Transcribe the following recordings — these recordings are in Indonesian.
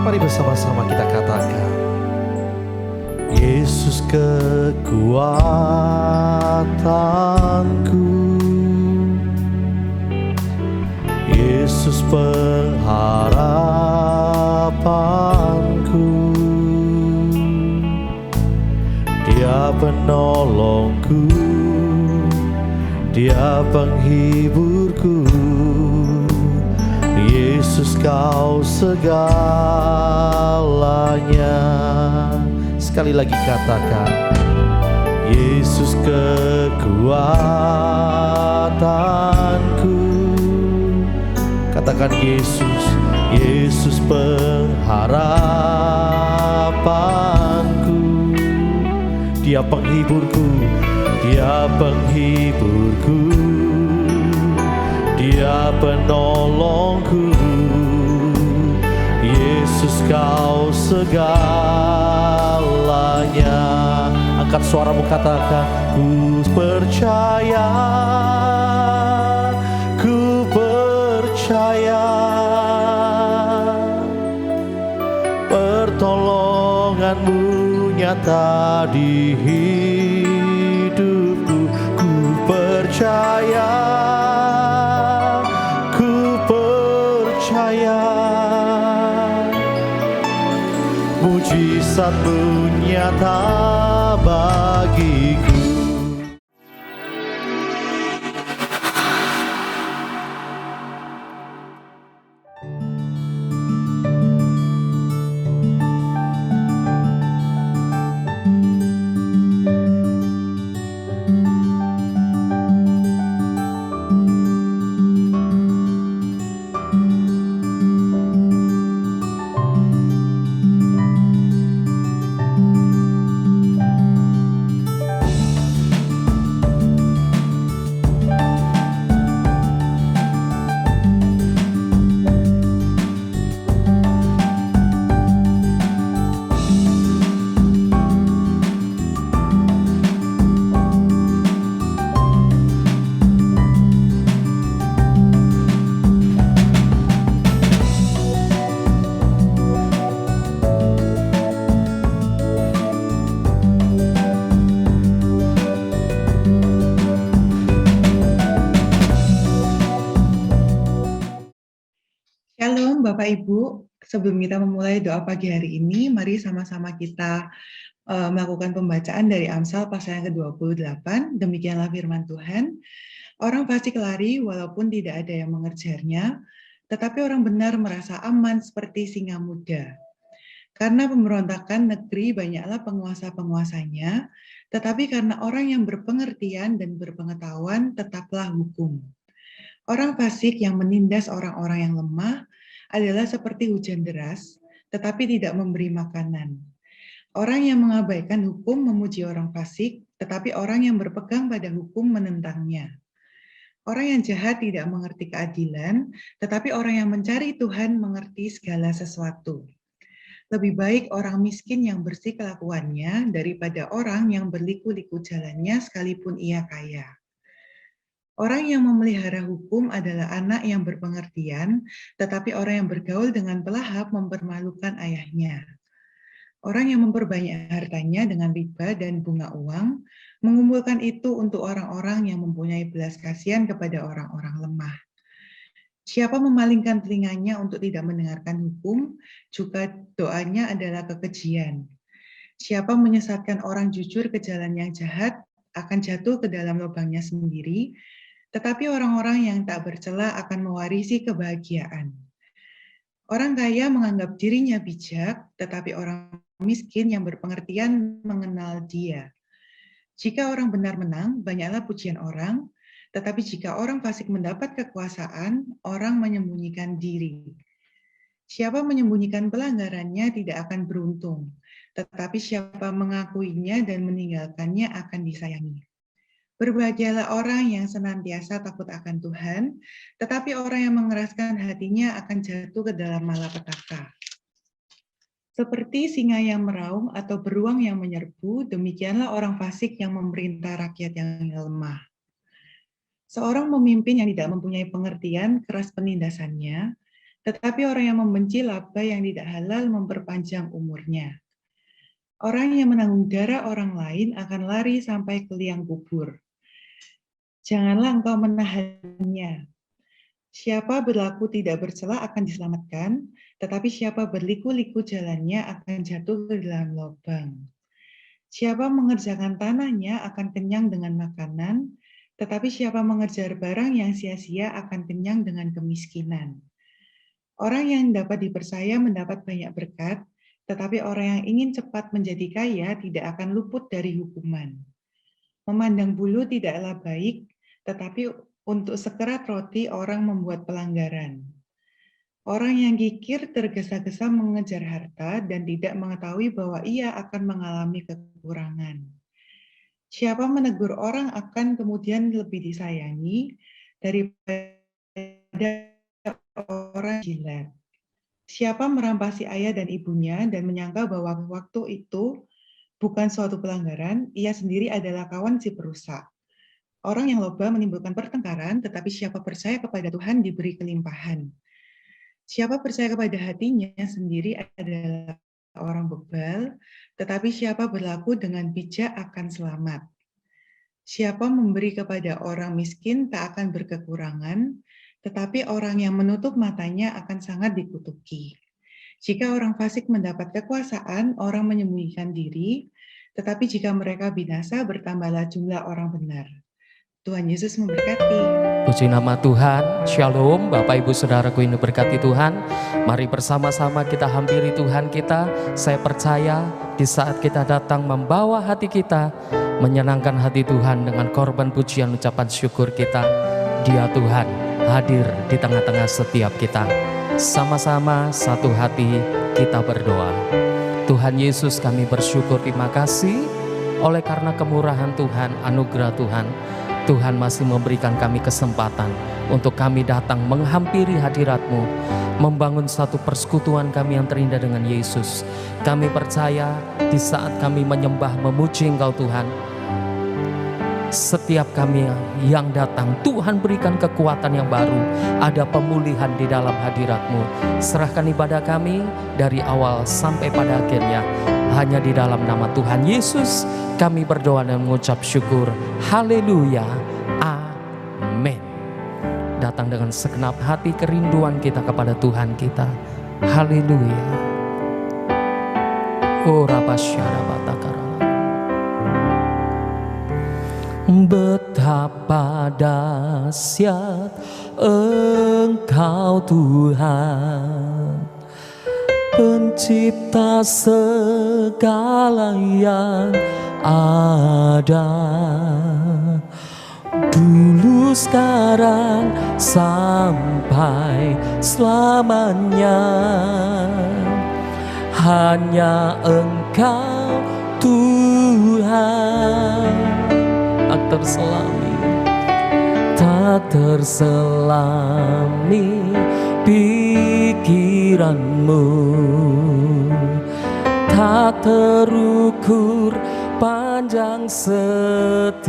Mari bersama-sama kita katakan, Yesus kekuatanku, Yesus pengharapanku, Dia penolongku, Dia penghiburku. Yesus kau segalanya. Sekali lagi katakan, Yesus kekuatanku. Katakan Yesus, Yesus pengharapanku, Dia penghiburku, Dia penghiburku, Dia penolongku. Yesus kau segalanya. Angkat suaramu, katakan, ku percaya, ku percaya, pertolonganmu nyata di hidupku. Ku percaya, ku percaya, mujizatmu nyata bagiku. Shalom Bapak Ibu, sebelum kita memulai doa pagi hari ini, mari sama-sama kita melakukan pembacaan dari Amsal pasal yang ke-28. Demikianlah firman Tuhan. Orang fasik lari walaupun tidak ada yang mengejarnya, tetapi orang benar merasa aman seperti singa muda. Karena pemberontakan negeri banyaklah penguasa-penguasanya, tetapi karena orang yang berpengertian dan berpengetahuan tetaplah hukum. Orang fasik yang menindas orang-orang yang lemah adalah seperti hujan deras, tetapi tidak memberi makanan. Orang yang mengabaikan hukum memuji orang fasik, tetapi orang yang berpegang pada hukum menentangnya. Orang yang jahat tidak mengerti keadilan, tetapi orang yang mencari Tuhan mengerti segala sesuatu. Lebih baik orang miskin yang bersih kelakuannya daripada orang yang berliku-liku jalannya sekalipun ia kaya. Orang yang memelihara hukum adalah anak yang berpengertian, tetapi orang yang bergaul dengan pelahap mempermalukan ayahnya. Orang yang memperbanyak hartanya dengan riba dan bunga uang, mengumpulkan itu untuk orang-orang yang mempunyai belas kasihan kepada orang-orang lemah. Siapa memalingkan telinganya untuk tidak mendengarkan hukum, juga doanya adalah kekejian. Siapa menyesatkan orang jujur ke jalan yang jahat, akan jatuh ke dalam lubangnya sendiri, tetapi orang-orang yang tak bercela akan mewarisi kebahagiaan. Orang kaya menganggap dirinya bijak, tetapi orang miskin yang berpengertian mengenal Dia. Jika orang benar menang, banyaklah pujian orang, tetapi jika orang fasik mendapat kekuasaan, orang menyembunyikan diri. Siapa menyembunyikan pelanggarannya tidak akan beruntung, tetapi siapa mengakuinya dan meninggalkannya akan disayangi. Berbahagialah orang yang senantiasa takut akan Tuhan, tetapi orang yang mengeraskan hatinya akan jatuh ke dalam malapetaka. Seperti singa yang meraung atau beruang yang menyerbu, demikianlah orang fasik yang memerintah rakyat yang lemah. Seorang pemimpin yang tidak mempunyai pengertian keras penindasannya, Tetapi orang yang membenci laba yang tidak halal memperpanjang umurnya. Orang yang menanggung darah orang lain akan lari sampai ke liang kubur. Janganlah engkau menahannya. Siapa berlaku tidak bercela akan diselamatkan, tetapi siapa berliku-liku jalannya akan jatuh ke dalam lubang. Siapa mengerjakan tanahnya akan kenyang dengan makanan, tetapi siapa mengejar barang yang sia-sia akan kenyang dengan kemiskinan. Orang yang dapat dipercaya mendapat banyak berkat, tetapi orang yang ingin cepat menjadi kaya tidak akan luput dari hukuman. Memandang bulu tidaklah baik, tetapi untuk sekerat roti orang membuat pelanggaran. Orang yang gigir tergesa-gesa mengejar harta dan tidak mengetahui bahwa ia akan mengalami kekurangan. Siapa menegur orang akan kemudian lebih disayangi daripada orang jilat. Siapa merampasi ayah dan ibunya dan menyangka bahwa waktu itu bukan suatu pelanggaran, ia sendiri adalah kawan si perusak. Orang yang loba menimbulkan pertengkaran, tetapi siapa percaya kepada Tuhan diberi kelimpahan. Siapa percaya kepada hatinya sendiri adalah orang bebal, tetapi siapa berlaku dengan bijak akan selamat. Siapa memberi kepada orang miskin tak akan berkekurangan, tetapi orang yang menutup matanya akan sangat dikutuki. Jika orang fasik mendapat kekuasaan, orang menyembunyikan diri, tetapi jika mereka binasa, bertambahlah jumlah orang benar. Tuhan Yesus memberkati. Puji nama Tuhan, Shalom Bapak Ibu Saudaraku yang diberkati Tuhan. Mari bersama-sama kita hampiri Tuhan kita. Saya percaya di saat kita datang membawa hati kita, menyenangkan hati Tuhan dengan korban pujian ucapan syukur kita, Dia Tuhan hadir di tengah-tengah setiap kita. Sama-sama satu hati kita berdoa. Tuhan Yesus, kami bersyukur, terima kasih oleh karena kemurahan Tuhan, anugerah Tuhan. Tuhan masih memberikan kami kesempatan untuk kami datang menghampiri hadirat-Mu, membangun satu persekutuan kami yang terindah dengan Yesus. Kami percaya di saat kami menyembah, memuji Engkau Tuhan, setiap kami yang datang, Tuhan berikan kekuatan yang baru. Ada pemulihan di dalam hadirat-Mu. Serahkan ibadah kami dari awal sampai pada akhirnya hanya di dalam nama Tuhan Yesus kami berdoa dan mengucap syukur. Haleluya, amin. Datang dengan segenap hati kerinduan kita kepada Tuhan kita. Haleluya. Oh Rabasyarabatakara. Betapa dahsyat Engkau Tuhan, Pencipta segala yang ada, dulu sekarang sampai selamanya. Hanya Engkau Tuhan, tak terselami, tak terselami pikiran-Mu, tak terukur panjang setia-Mu.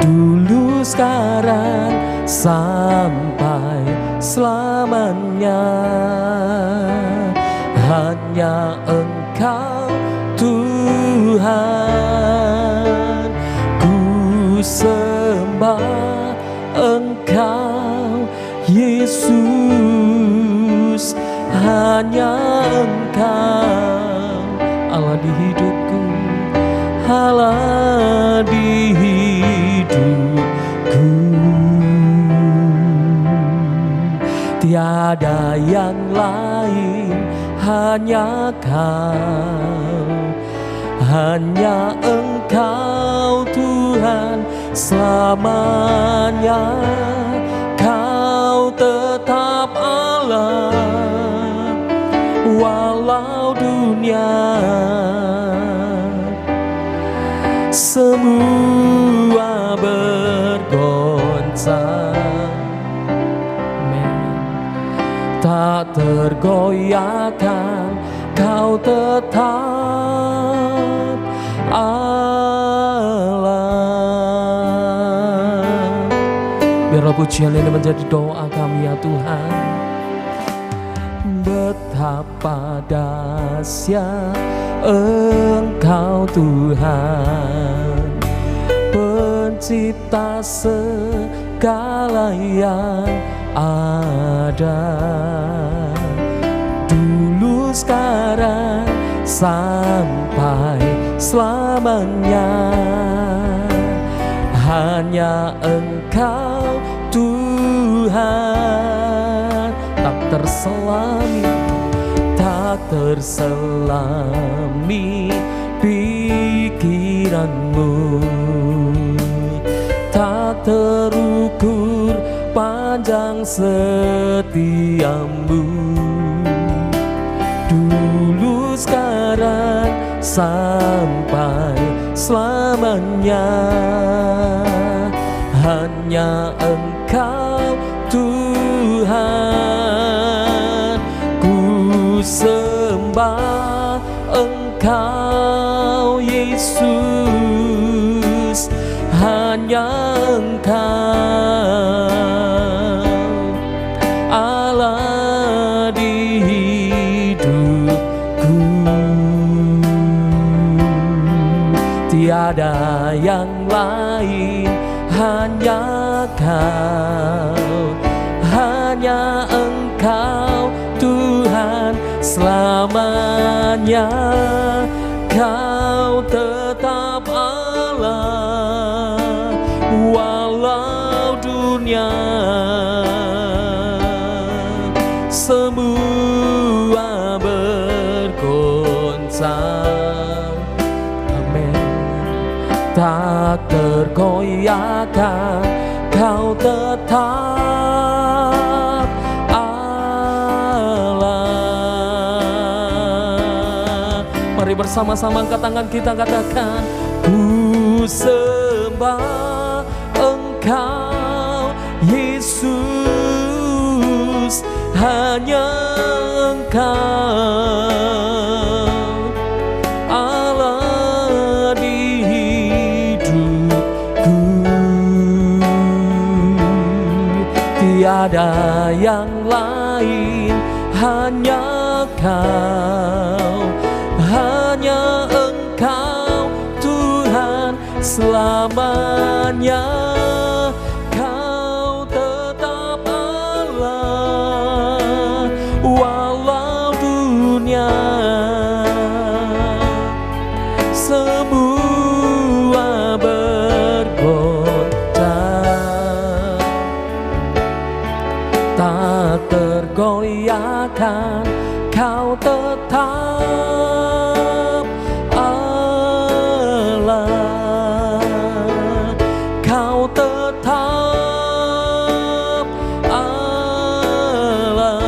Dulu sekarang sampai selamanya, hanya Engkau Tuhan. Ku sembah Engkau Yesus, hanya Engkau Allah di hidupku, Allah di hidupku. Tiada yang lain, hanya Kau, hanya Engkau Tuhan selamanya. Kau tetap Allah walau dunia semua bergoncang, tak tergoyahkan. Kau tetap Allah. Biarlah pujian ini menjadi doa kami ya Tuhan. Betapa dahsyat Engkau Tuhan, pencipta segala yang ada, dulu sekarang sampai selamanya. Hanya Engkau Tuhan, tak terselami pikiranmu, tak terukur panjang setiamu, dulu sekarang sampai selamanya. Hanya Engkau Tuhan, ku sembah Engkau Yesus, hanya Engkau Allah di hidupku, tiada yang lain, hanya Kau, hanya Engkau Tuhan selamanya. Kau tetap Allah walau dunia semua bergoncang. Amin. Tak tergoyahkan, Kau tetap Allah. Mari bersama-sama angkat tangan kita, katakan, ku sembah Engkau Yesus, hanya Engkau Allah di hidupku, tiada yang lain, hanya Kau, hanya Engkau Tuhan selamanya. Kau tetap Allah walau dunia semua bergoncang, tak tergoyahkan, Kau tetap Allah. Kau tetap Allah.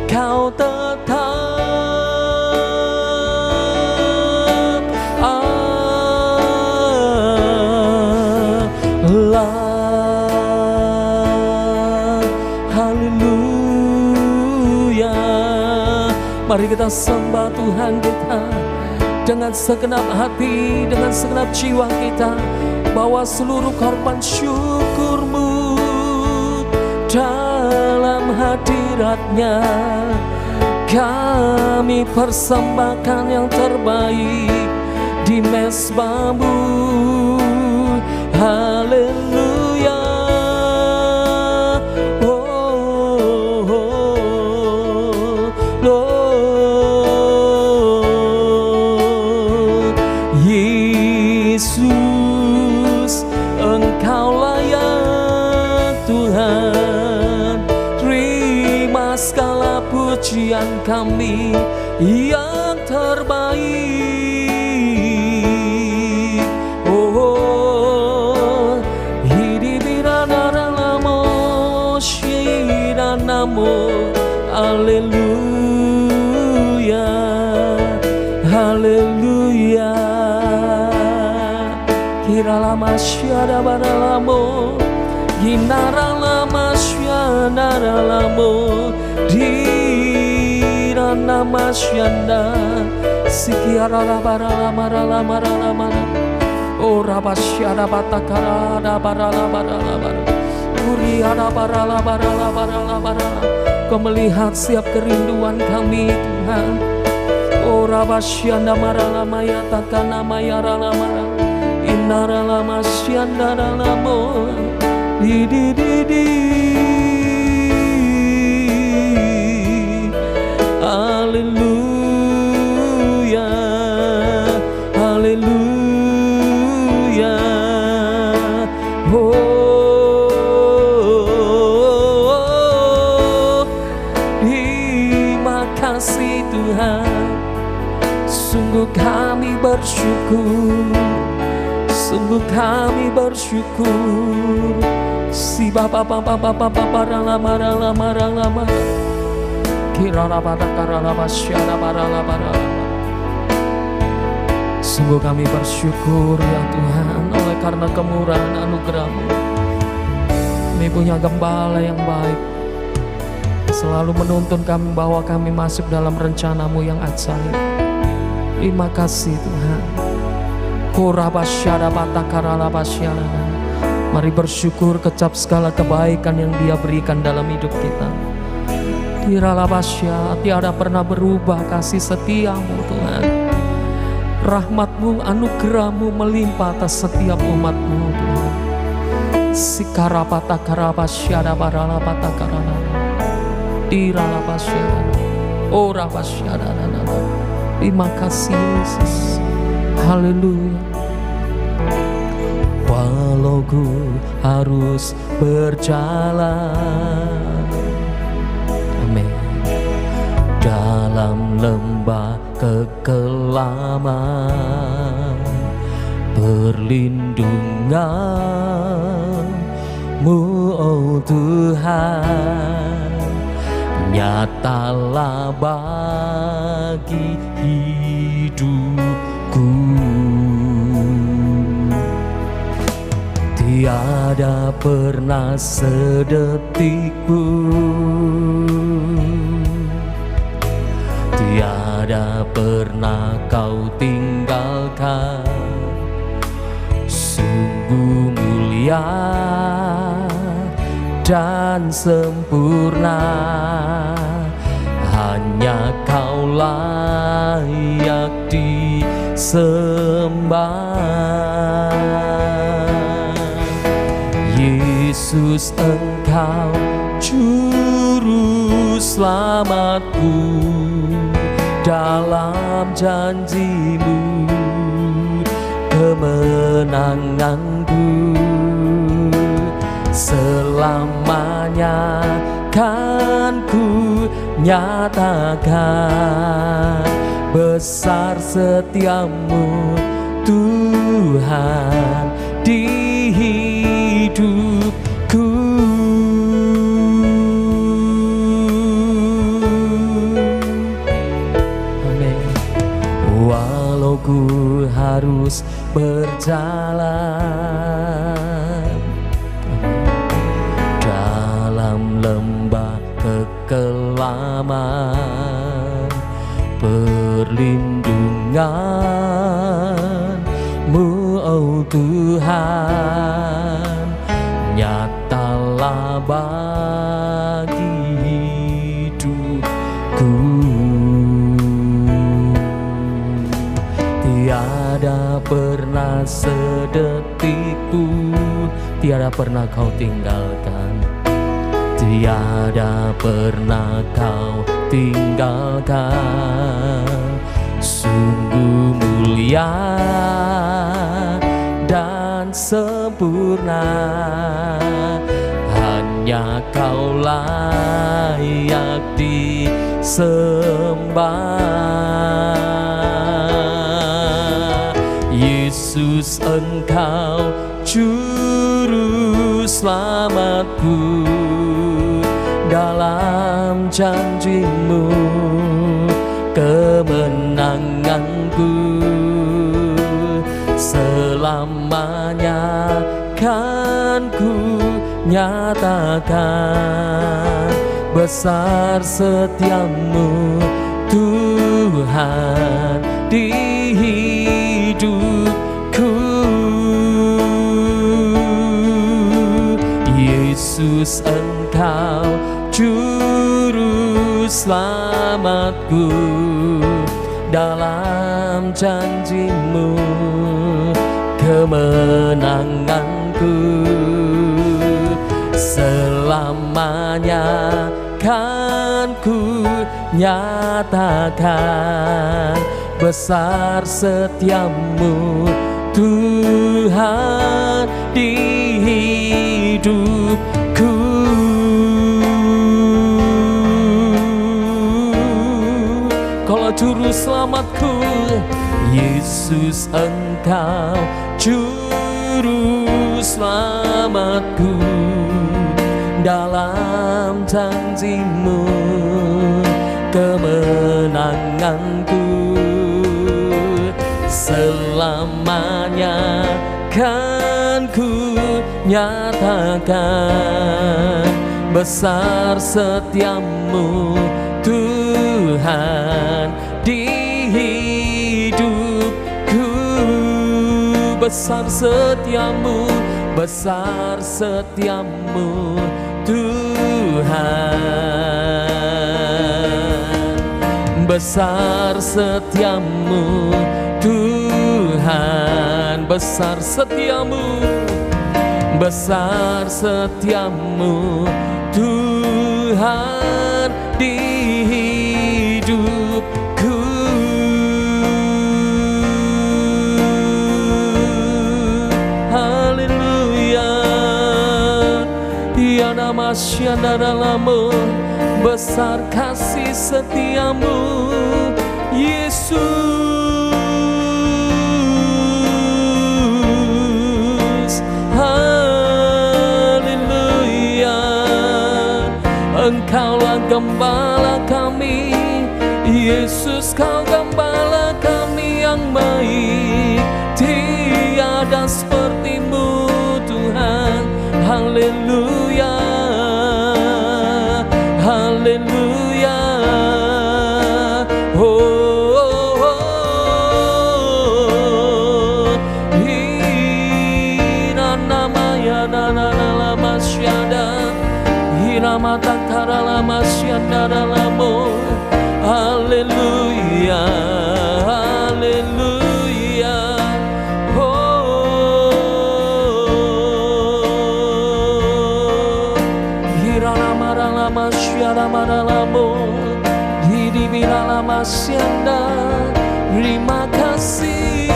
Kau tetap Allah. Haleluya. Mari kita sembah Tuhan kita dengan segenap hati, dengan segenap jiwa kita. Bawa seluruh korban syukurmu dalam hadirat-Nya. Kami persembahkan yang terbaik di mezbahmu. Haleluya. Yesus, Engkau layak Tuhan, terima segala pujian kami yang terbaik. Oh, hidibiranaralamo shiranamo. Haleluya, haleluya. Kiralama syada baralamo, ginaralama syanaralamo, dirana masyanda, sikiarala baralama. Ora basyada batakara da barala barala bara. Kuriada barala barala barala barala. Kau melihat setiap kerinduan kami Tuhan. Ora basyanda marala maya takana maya rala mara. Inarala masyanda rala mo. Di di di di. Haleluya, haleluya. Oh, terima kasih Tuhan. Sungguh kami bersyukur, sungguh kami bersyukur. Si bapa bapa bapa bapa rala rala sungguh kami bersyukur ya Tuhan, oleh karena kemurahan anugerah-Mu. Kami punya gembala yang baik, selalu menuntun kami bahwa kami masuk dalam rencana-Mu yang ajaib. Terima kasih Tuhan. Mari bersyukur kecap segala kebaikan yang Dia berikan dalam hidup kita. Tiada pernah berubah kasih setia-Mu Tuhan. Rahmat-Mu, anugerah-Mu melimpah atas setiap umat-Mu Tuhan. Sikarapata karabasyada baralapata karana. Diralabasyada. Ora basyada. Terima kasih Yesus. Haleluya. Walau ku harus berjalan dalam lembah kekelaman, perlindungan-Mu oh Tuhan nyatalah bagi hidupku. Tiada pernah sedetik pun, tiada pernah Kau tinggalkan. Sungguh mulia dan sempurna, hanya Kau layak disembah. Yesus, Engkau juru selamatku, dalam janji-Mu kemenanganku. Selamanya kan ku nyatakan besar setiamu Tuhan di hidupku. Amin. Walau ku harus berjalan dalam lembah kekelaman, perlindungan-Mu oh Tuhan nyatalah bagi hidupku. Tiada pernah sedetik pun, tiada pernah Kau tinggalkan. Tiada pernah Kau tinggalkan. Sungguh mulia dan sempurna, hanya Kau layak disembah. Yesus, Engkau juru selamatku, dalam janji-Mu kemenanganku. Selamanya kan ku nyatakan besar setiamu Tuhan di hidupku. Yesus Engkau Juru Selamatku, dalam janji-Mu kemenanganku. Selamanya kan ku nyatakan besar setiamu Tuhan di hidupku. Kalau Juru Selamatku, Yesus Engkau Juru Selamatku, dalam janji-Mu kemenanganku. Selamanya kan ku nyatakan besar setiamu Tuhan di hidupku. Besar setiamu, besar setiamu Tuhan. Besar setiamu Tuhan, besar setiamu, besar setiamu Tuhan di hidupku. Haleluya, ya nama syadaramu, besar kasih setiamu Yesus. Engkaulah gembala kami, Yesus, Kau gembala kami yang baik. Tiada seperti-Mu Tuhan. Haleluya, haleluya. Hina namaya nanana masyada, mata karala masyanda lamo. Haleluya, haleluya. Hirala marala masyara maralamo, hidi birala masyanda. Terima kasih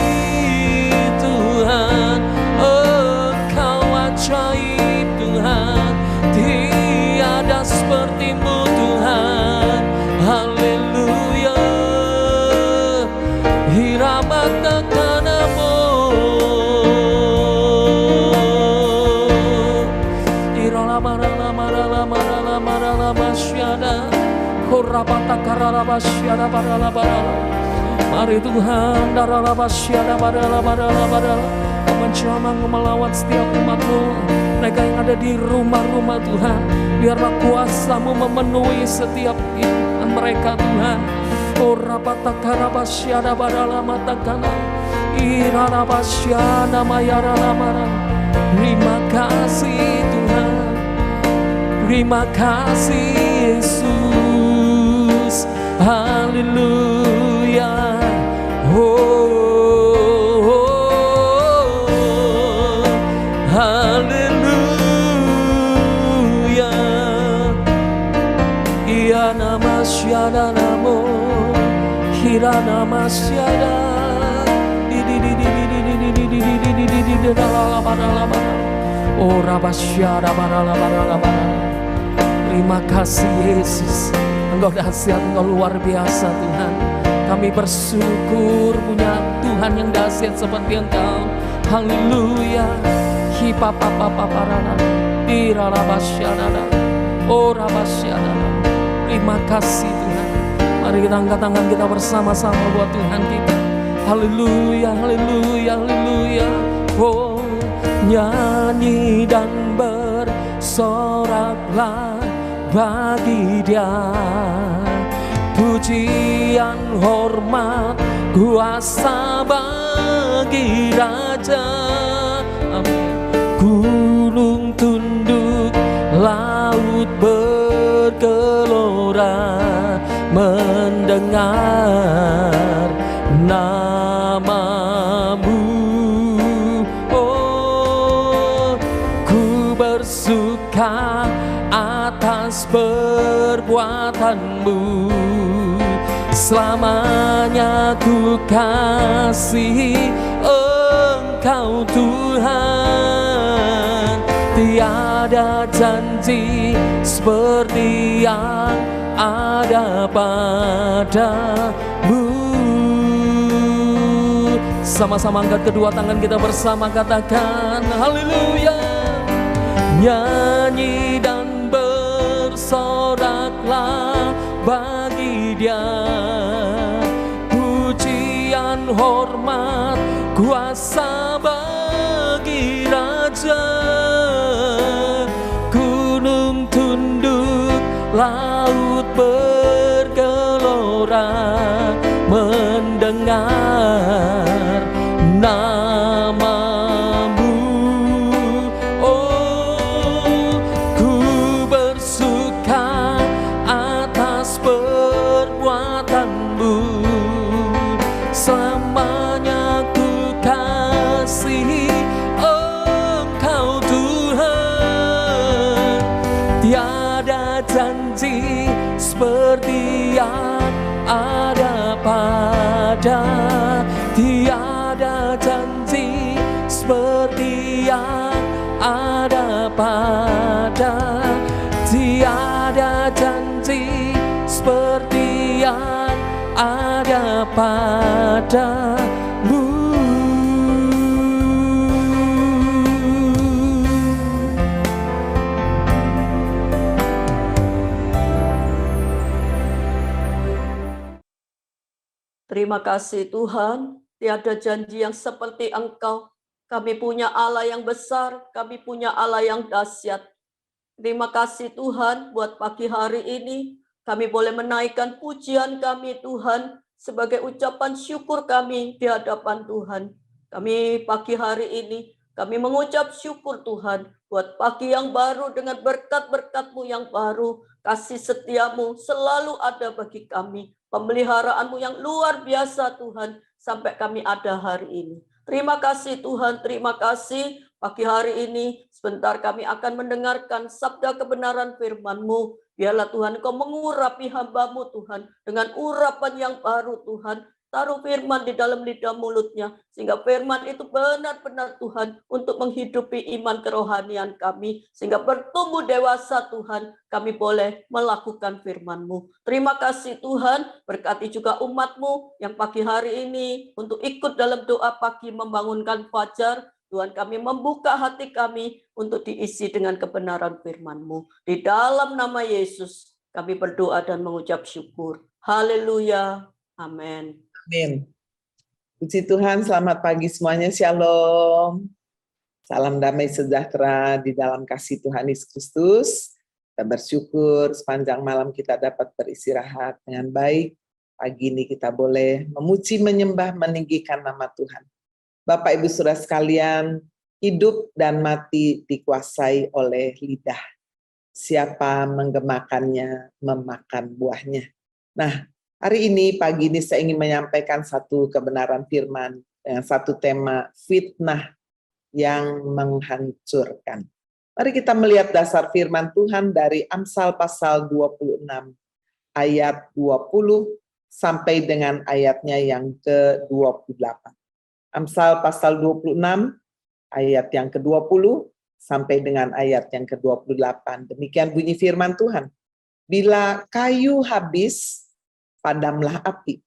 Tuhan, Engkau ajaib Tuhan. Tiada seperti-Mu Tuhan. Haleluya, hiramat tekanamu, irala marala marala marala marala masyada, korabata karala masyada barala barala. Mari Tuhan, darala masyada barala barala barala, menjamah melawat setiap umat-Mu, mereka yang ada di rumah-rumah Tuhan. Biarlah kuasa-Mu memenuhi setiap kehidupan mereka Tuhan. Oh rapatakarabasya badala matakana, irarabasya namayara namara. Terima kasih Tuhan, terima kasih Yesus. Haleluya. Haleluya, iya nama syada namo, kira nama syada, oh rabasyada barala. Terima kasih Yesus, Engkau dahsyat, Engkau luar biasa Tuhan. Kami bersyukur punya Tuhan yang dahsyat seperti Engkau. Haleluya. Hipapapaparana, iralabasyadana, orabasyadana. Terima kasih Tuhan. Mari kita angkat tangan kita bersama-sama buat Tuhan kita. Haleluya, haleluya, haleluya. Oh, nyanyi dan bersoraklah bagi Dia. Pujian, hormat, kuasa bagi Raja. Amin. Gunung tunduklah bergelora mendengar namamu. Oh, ku bersuka atas perbuatanmu, selamanya ku kasih Engkau Tuhan. Tiada janji seperti yang ada padamu. Sama-sama angkat kedua tangan kita bersama, katakan haleluya. Nyanyi dan bersoraklah bagi Dia, pujian, hormat, kuasa bagi Raja. Gunung tunduk, laut bergelora mendengar namamu. Oh, ku bersuka atas perbuatanmu, selamanya ku kasih Engkau Tuhan. Tiada janji seperti yang ada pada, tiada janji seperti yang ada pada, tiada janji seperti yang ada padamu. Terima kasih Tuhan, tiada janji yang seperti Engkau. Kami punya Allah yang besar, kami punya Allah yang dahsyat. Terima kasih Tuhan buat pagi hari ini. Kami boleh menaikkan pujian kami Tuhan sebagai ucapan syukur kami di hadapan Tuhan. Kami pagi hari ini, kami mengucap syukur Tuhan buat pagi yang baru dengan berkat-berkat-Mu yang baru. Kasih setiamu selalu ada bagi kami. Pemeliharaanmu yang luar biasa Tuhan, sampai kami ada hari ini. Terima kasih Tuhan, terima kasih. Pagi hari ini, sebentar kami akan mendengarkan sabda kebenaran firman-Mu. Biarlah Tuhan Engkau mengurapi hamba-Mu Tuhan, dengan urapan yang baru Tuhan. Taruh firman di dalam lidah mulutnya, sehingga firman itu benar-benar Tuhan untuk menghidupi iman kerohanian kami, sehingga bertumbuh dewasa Tuhan, kami boleh melakukan firman-Mu. Terima kasih Tuhan, berkati juga umat-Mu yang pagi hari ini untuk ikut dalam doa pagi membangunkan fajar. Tuhan, kami membuka hati kami untuk diisi dengan kebenaran firman-Mu. Di dalam nama Yesus kami berdoa dan mengucap syukur. Haleluya. Amin. Amin. Puji Tuhan, selamat pagi semuanya, shalom. Salam damai sejahtera di dalam kasih Tuhan Yesus Kristus. Kita bersyukur sepanjang malam kita dapat beristirahat dengan baik. Pagi ini kita boleh memuji, menyembah, meninggikan nama Tuhan. Bapak Ibu Saudara sekalian, hidup dan mati dikuasai oleh lidah. Siapa menggemakannya, memakan buahnya. Nah, hari ini, pagi ini saya ingin menyampaikan satu kebenaran firman dengan satu tema fitnah yang menghancurkan. Mari kita melihat dasar firman Tuhan dari Amsal pasal 26 ayat 20 sampai dengan ayatnya yang ke-28. Amsal pasal 26 ayat yang ke-20 sampai dengan ayat yang ke-28. Demikian bunyi firman Tuhan. Bila kayu habis, padamlah api.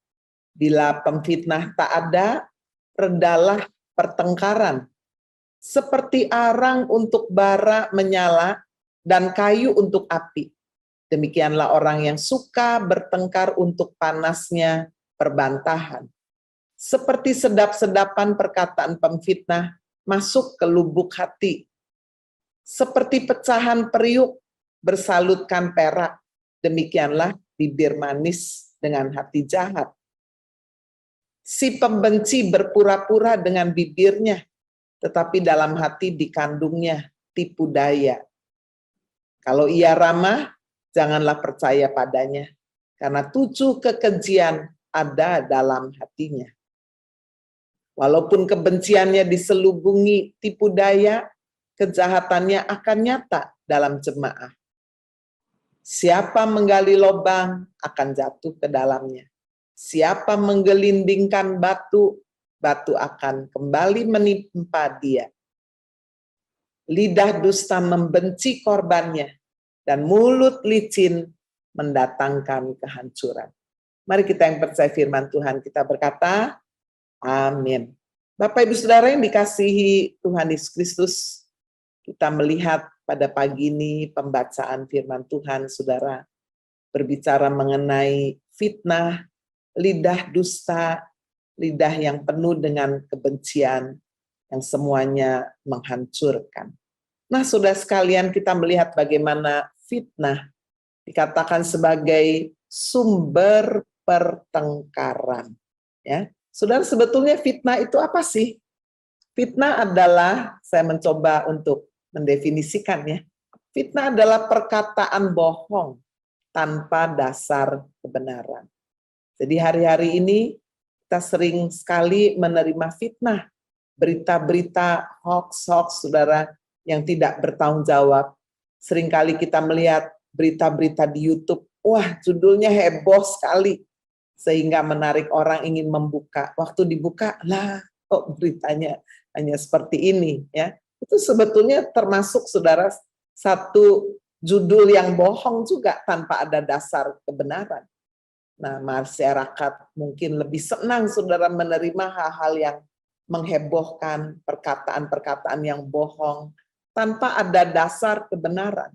Bila pemfitnah tak ada, redalah pertengkaran. Seperti arang untuk bara menyala dan kayu untuk api. Demikianlah orang yang suka bertengkar untuk panasnya perbantahan. Seperti sedap-sedapan perkataan pemfitnah masuk ke lubuk hati. Seperti pecahan periuk bersalutkan perak. Demikianlah bibir manis dengan hati jahat. Si pembenci berpura-pura dengan bibirnya, tetapi dalam hati dikandungnya tipu daya. Kalau ia ramah, janganlah percaya padanya, karena 7 kekejian ada dalam hatinya. Walaupun kebenciannya diselubungi tipu daya, kejahatannya akan nyata dalam jemaah. Siapa menggali lubang akan jatuh ke dalamnya. Siapa menggelindingkan batu, batu akan kembali menimpa dia. Lidah dusta membenci korbannya, dan mulut licin mendatangkan kehancuran. Mari kita yang percaya firman Tuhan, kita berkata, amin. Bapak Ibu Saudara yang dikasihi Tuhan Yesus Kristus, kita melihat pada pagi ini pembacaan firman Tuhan, Saudara, berbicara mengenai fitnah, lidah dusta, lidah yang penuh dengan kebencian, yang semuanya menghancurkan. Nah, Saudara sekalian, kita melihat bagaimana fitnah dikatakan sebagai sumber pertengkaran. Ya, Saudara, sebetulnya fitnah itu apa sih? Fitnah adalah, saya mencoba untuk mendefinisikannya, fitnah adalah perkataan bohong tanpa dasar kebenaran. Jadi hari-hari ini kita sering sekali menerima fitnah, berita-berita hoax-hoax, Saudara, yang tidak bertanggung jawab. Seringkali kita melihat berita-berita di YouTube, wah judulnya heboh sekali, sehingga menarik orang ingin membuka. Waktu dibuka, lah kok beritanya hanya seperti ini, ya. Itu sebetulnya termasuk, Saudara, satu judul yang bohong juga tanpa ada dasar kebenaran. Nah, masyarakat mungkin lebih senang, Saudara, menerima hal-hal yang menghebohkan, perkataan-perkataan yang bohong tanpa ada dasar kebenaran.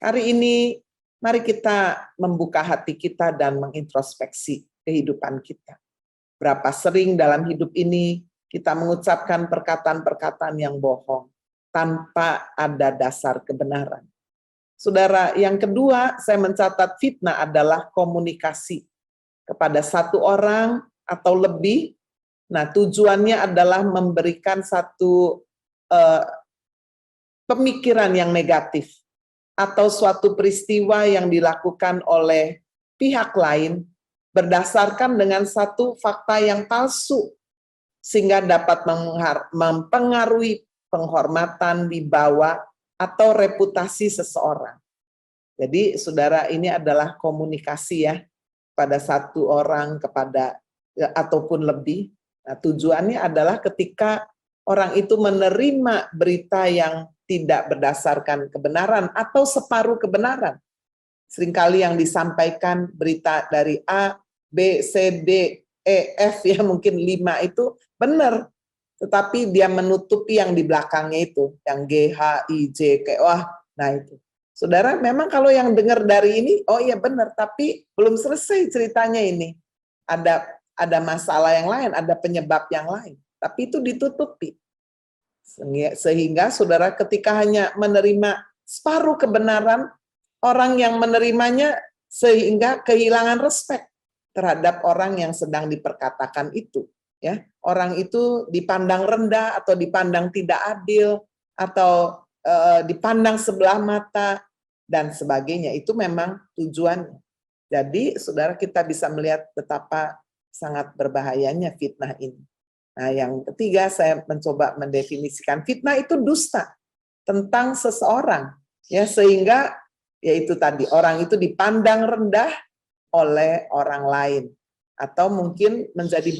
Hari ini mari kita membuka hati kita dan mengintrospeksi kehidupan kita. Berapa sering dalam hidup ini kita mengucapkan perkataan-perkataan yang bohong tanpa ada dasar kebenaran. Saudara, yang kedua, saya mencatat fitnah adalah komunikasi kepada satu orang atau lebih. Nah, tujuannya adalah memberikan satu pemikiran yang negatif atau suatu peristiwa yang dilakukan oleh pihak lain berdasarkan dengan satu fakta yang palsu, sehingga dapat mempengaruhi penghormatan, wibawa, atau reputasi seseorang. Jadi, Saudara, ini adalah komunikasi ya, pada satu orang kepada ataupun lebih. Nah, tujuannya adalah ketika orang itu menerima berita yang tidak berdasarkan kebenaran atau separuh kebenaran. Seringkali yang disampaikan berita dari A, B, C, D, E, F, ya mungkin 5 itu benar, tetapi dia menutupi yang di belakangnya itu, yang G, H, I, J, K, wah, nah itu. Saudara, memang kalau yang dengar dari ini, oh iya benar, tapi belum selesai ceritanya ini. Ada masalah yang lain, ada penyebab yang lain, tapi itu ditutupi. Sehingga Saudara ketika hanya menerima separuh kebenaran, orang yang menerimanya sehingga kehilangan respek terhadap orang yang sedang diperkatakan itu. Ya, orang itu dipandang rendah atau dipandang tidak adil atau dipandang sebelah mata dan sebagainya. Itu memang tujuannya. Jadi Saudara, kita bisa melihat betapa sangat berbahayanya fitnah ini. Nah, yang ketiga, saya mencoba mendefinisikan fitnah itu dusta tentang seseorang, ya, sehingga yaitu tadi orang itu dipandang rendah oleh orang lain, atau mungkin menjadi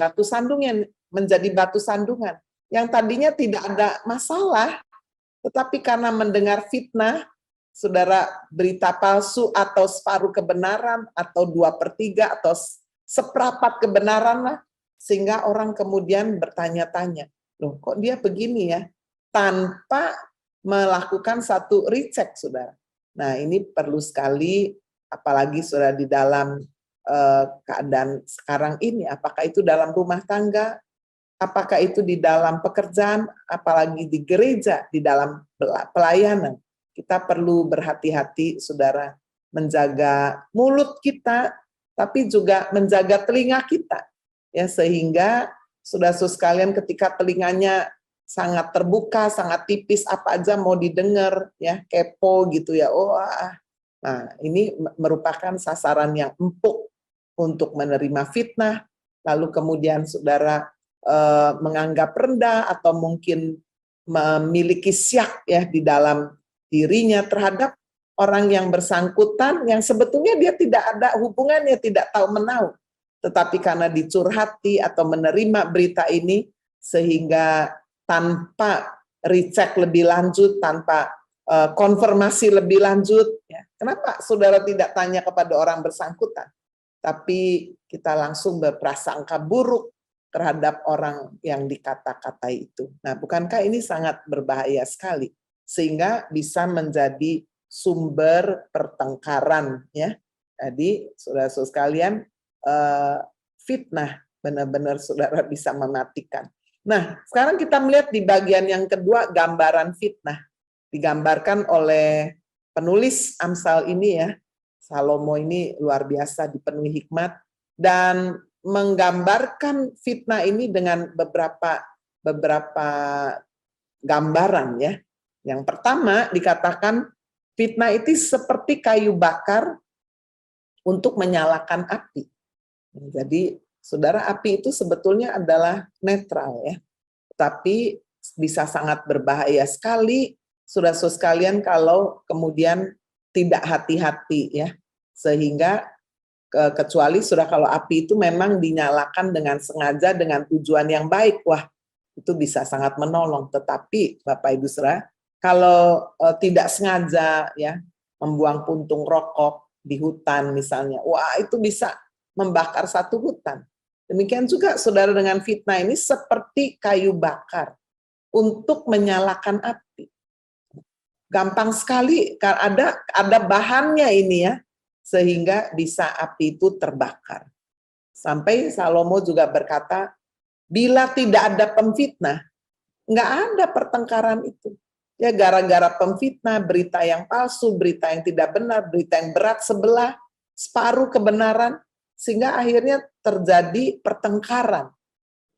batu sandungan yang tadinya tidak ada masalah, tetapi karena mendengar fitnah, Saudara, berita palsu atau separuh kebenaran atau 2/3 atau seperempat kebenaran lah, sehingga orang kemudian bertanya-tanya, loh kok dia begini ya, tanpa melakukan satu recheck, Saudara. Nah, ini perlu sekali, apalagi Saudara di dalam keadaan sekarang ini, apakah itu dalam rumah tangga, apakah itu di dalam pekerjaan, apalagi di gereja, di dalam pelayanan. Kita perlu berhati-hati, Saudara, menjaga mulut kita, tapi juga menjaga telinga kita. Ya, sehingga saudara-saudara sekalian ketika telinganya sangat terbuka, sangat tipis, apa aja mau didengar, ya, kepo gitu ya. Nah, ini merupakan sasaran yang empuk untuk menerima fitnah, lalu kemudian saudara menganggap rendah atau mungkin memiliki syak ya di dalam dirinya terhadap orang yang bersangkutan yang sebetulnya dia tidak ada hubungannya, tidak tahu menahu. Tetapi karena dicurhati atau menerima berita ini sehingga tanpa recheck lebih lanjut, tanpa konfirmasi lebih lanjut, ya. Kenapa saudara tidak tanya kepada orang bersangkutan? Tapi kita langsung berprasangka buruk terhadap orang yang dikata-katai itu. Nah, bukankah ini sangat berbahaya sekali? Sehingga bisa menjadi sumber pertengkaran, ya. Jadi, saudara-saudara sekalian, fitnah benar-benar saudara bisa mematikan. Nah, sekarang kita melihat di bagian yang kedua, gambaran fitnah. Digambarkan oleh penulis Amsal ini ya, Salomo ini luar biasa dipenuhi hikmat, dan menggambarkan fitnah ini dengan beberapa gambaran ya. Yang pertama dikatakan fitnah itu seperti kayu bakar untuk menyalakan api. Jadi saudara, api itu sebetulnya adalah netral ya, tapi bisa sangat berbahaya sekali, saudara-saudara sekalian, kalau kemudian tidak hati-hati ya, sehingga kecuali sudah kalau api itu memang dinyalakan dengan sengaja dengan tujuan yang baik, wah itu bisa sangat menolong. Tetapi Bapak Ibu Saudara, kalau tidak sengaja ya membuang puntung rokok di hutan misalnya, wah itu bisa membakar satu hutan. Demikian juga saudara dengan fitnah ini seperti kayu bakar untuk menyalakan api. Gampang sekali, ada bahannya ini ya, sehingga bisa api itu terbakar. Sampai Salomo juga berkata, bila tidak ada pemfitnah, nggak ada pertengkaran itu. Ya, gara-gara pemfitnah, berita yang palsu, berita yang tidak benar, berita yang berat sebelah, separuh kebenaran, sehingga akhirnya terjadi pertengkaran.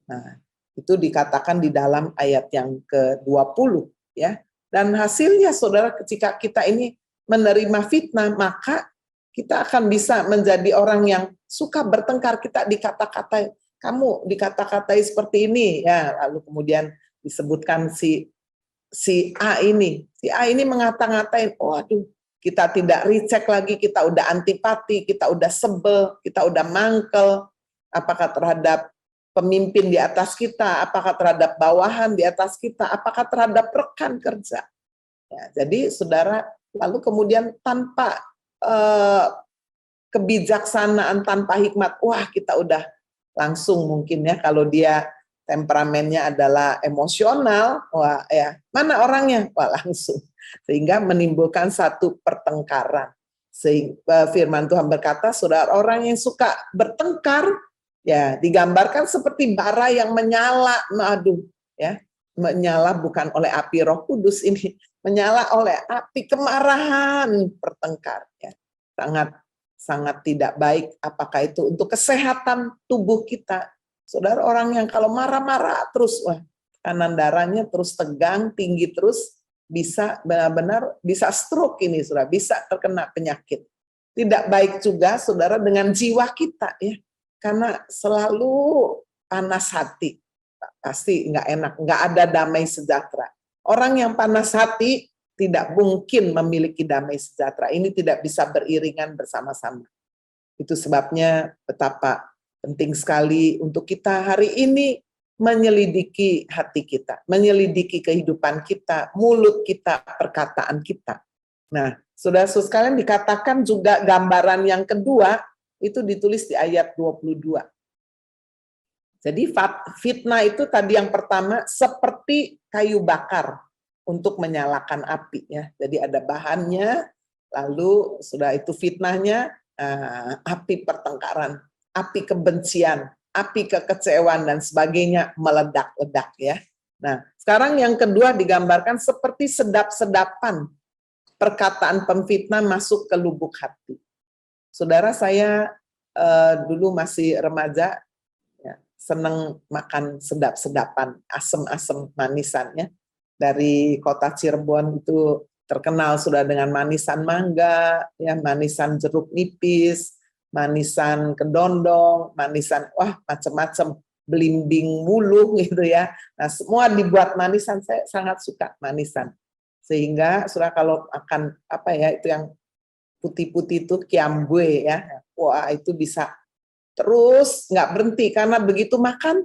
Nah, itu dikatakan di dalam ayat yang ke-20 ya. Dan hasilnya saudara, ketika kita ini menerima fitnah, maka kita akan bisa menjadi orang yang suka bertengkar. Kita dikata-katai, kamu dikata-katai seperti ini ya, lalu kemudian disebutkan si A ini mengata-ngatain, waduh, kita tidak recheck lagi, kita udah antipati, kita udah sebel, kita udah mangkel, apakah terhadap pemimpin di atas kita, apakah terhadap bawahan di atas kita, apakah terhadap rekan kerja. Ya, jadi saudara, lalu kemudian tanpa kebijaksanaan, tanpa hikmat, wah kita udah langsung mungkin ya, kalau dia temperamennya adalah emosional, wah ya, mana orangnya? Wah langsung. Sehingga menimbulkan satu pertengkaran. Sehingga firman Tuhan berkata, saudara, orang yang suka bertengkar ya digambarkan seperti bara yang menyala, ya, menyala bukan oleh api Roh Kudus ini, menyala oleh api kemarahan, pertengkar ya. Sangat tidak baik. Apakah itu untuk kesehatan tubuh kita? Saudara, orang yang kalau marah-marah terus, wah, tekanan darahnya terus tegang, tinggi terus, bisa benar-benar bisa stroke ini, saudara, bisa terkena penyakit. Tidak baik juga, saudara, dengan jiwa kita ya, karena selalu panas hati, pasti nggak enak, nggak ada damai sejahtera. Orang yang panas hati tidak mungkin memiliki damai sejahtera. Ini tidak bisa beriringan bersama-sama. Itu sebabnya betapa penting sekali untuk kita hari ini menyelidiki hati kita, menyelidiki kehidupan kita, mulut kita, perkataan kita. Nah, saudara-saudara sekalian, dikatakan juga gambaran yang kedua, itu ditulis di ayat 22. Jadi fitnah itu tadi yang pertama seperti kayu bakar untuk menyalakan api ya. Jadi ada bahannya, lalu sudah itu fitnahnya, api pertengkaran, api kebencian, api kekecewaan dan sebagainya meledak-ledak ya. Nah, sekarang yang kedua digambarkan seperti sedap-sedapan perkataan pemfitnah masuk ke lubuk hati. Saudara, saya dulu masih remaja, ya, seneng makan sedap-sedapan, asem-asem manisannya. Dari kota Cirebon itu terkenal sudah dengan manisan mangga, ya, manisan jeruk nipis, manisan kedondong, manisan macam-macam, belimbing mulu gitu ya. Nah, semua dibuat manisan, saya sangat suka manisan. Sehingga sudah kalau akan itu yang putih-putih itu kiambue ya. Wah, itu bisa terus nggak berhenti karena begitu makan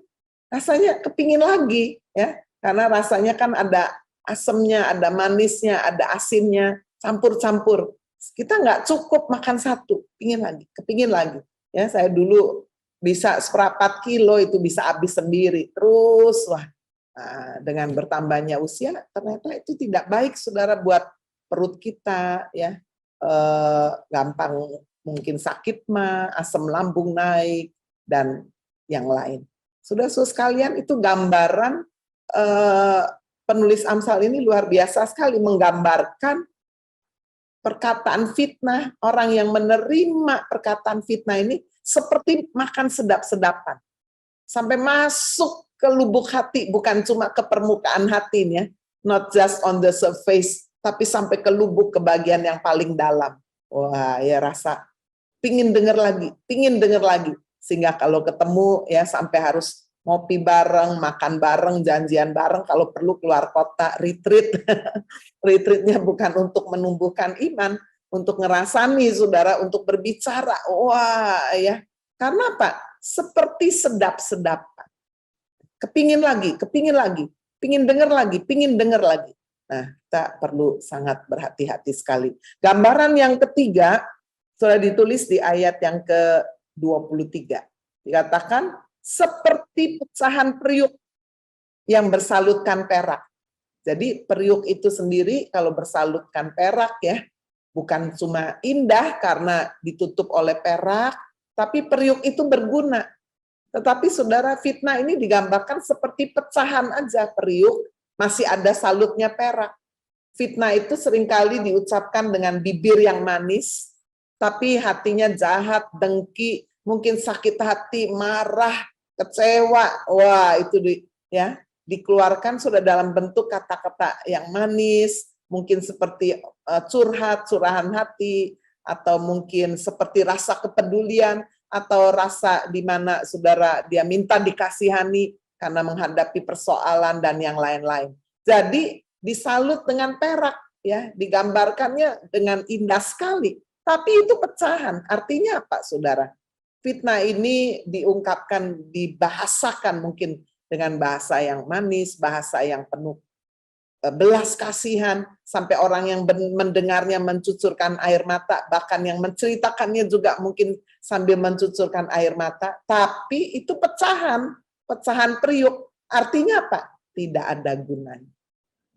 rasanya kepingin lagi ya. Karena rasanya kan ada asemnya, ada manisnya, ada asinnya, campur-campur. Kita nggak cukup makan satu, kepingin lagi. Ya, saya dulu bisa 1/4 kilo itu bisa habis sendiri. Terus dengan bertambahnya usia ternyata itu tidak baik saudara buat perut kita ya. Gampang mungkin sakit asam lambung naik dan yang lain. Saudara-saudara sekalian, itu gambaran penulis Amsal ini luar biasa sekali menggambarkan perkataan fitnah, orang yang menerima perkataan fitnah ini seperti makan sedap-sedapan. Sampai masuk ke lubuk hati, bukan cuma ke permukaan hatinya, not just on the surface, tapi sampai ke lubuk, ke bagian yang paling dalam. Wah, ya rasa pingin dengar lagi. Sehingga kalau ketemu ya sampai harus ngopi bareng, makan bareng, janjian bareng, kalau perlu keluar kota, retreat. Retreatnya bukan untuk menumbuhkan iman, untuk ngerasani saudara, untuk berbicara. Wah ya, karena apa? Seperti sedap-sedapan. Kepingin lagi, pingin dengar lagi. Nah, kita perlu sangat berhati-hati sekali. Gambaran yang ketiga sudah ditulis di ayat yang ke-23. Dikatakan seperti pecahan periuk yang bersalutkan perak. Jadi periuk itu sendiri kalau bersalutkan perak ya, bukan cuma indah karena ditutup oleh perak, tapi periuk itu berguna. Tetapi saudara, fitnah ini digambarkan seperti pecahan aja periuk, masih ada salutnya perak. Fitnah itu seringkali diucapkan dengan bibir yang manis, tapi hatinya jahat, dengki, mungkin sakit hati, marah, kecewa. Wah, itu dikeluarkan sudah dalam bentuk kata-kata yang manis, mungkin seperti curahan hati, atau mungkin seperti rasa kepedulian, atau rasa di mana saudara dia minta dikasihani karena menghadapi persoalan dan yang lain-lain. Jadi disalut dengan perak ya, digambarkannya dengan indah sekali. Tapi itu pecahan. Artinya apa, saudara? Fitnah ini diungkapkan, dibahasakan mungkin dengan bahasa yang manis, bahasa yang penuh belas kasihan, sampai orang yang mendengarnya mencucurkan air mata, bahkan yang menceritakannya juga mungkin sambil mencucurkan air mata. Tapi itu pecahan periuk. Artinya apa? Tidak ada gunanya.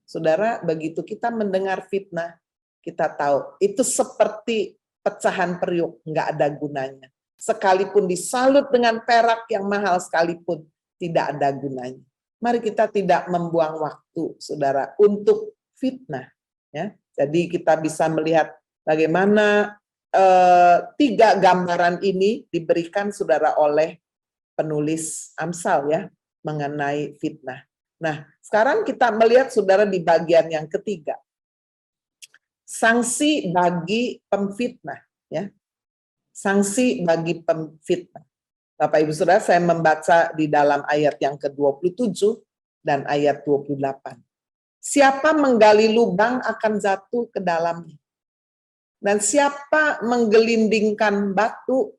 Saudara, begitu kita mendengar fitnah, kita tahu itu seperti pecahan periuk, nggak ada gunanya. Sekalipun disalut dengan perak yang mahal sekalipun, tidak ada gunanya. Mari kita tidak membuang waktu, saudara, untuk fitnah. Ya. Jadi kita bisa melihat bagaimana 3 gambaran ini diberikan saudara oleh penulis Amsal ya mengenai fitnah. Nah, sekarang kita melihat saudara di bagian yang ketiga. Sanksi bagi pemfitnah ya. Sanksi bagi pemfitnah. Bapak Ibu Saudara, saya membaca di dalam ayat yang ke-27 dan ayat 28. Siapa menggali lubang akan jatuh ke dalamnya. Dan siapa menggelindingkan batu,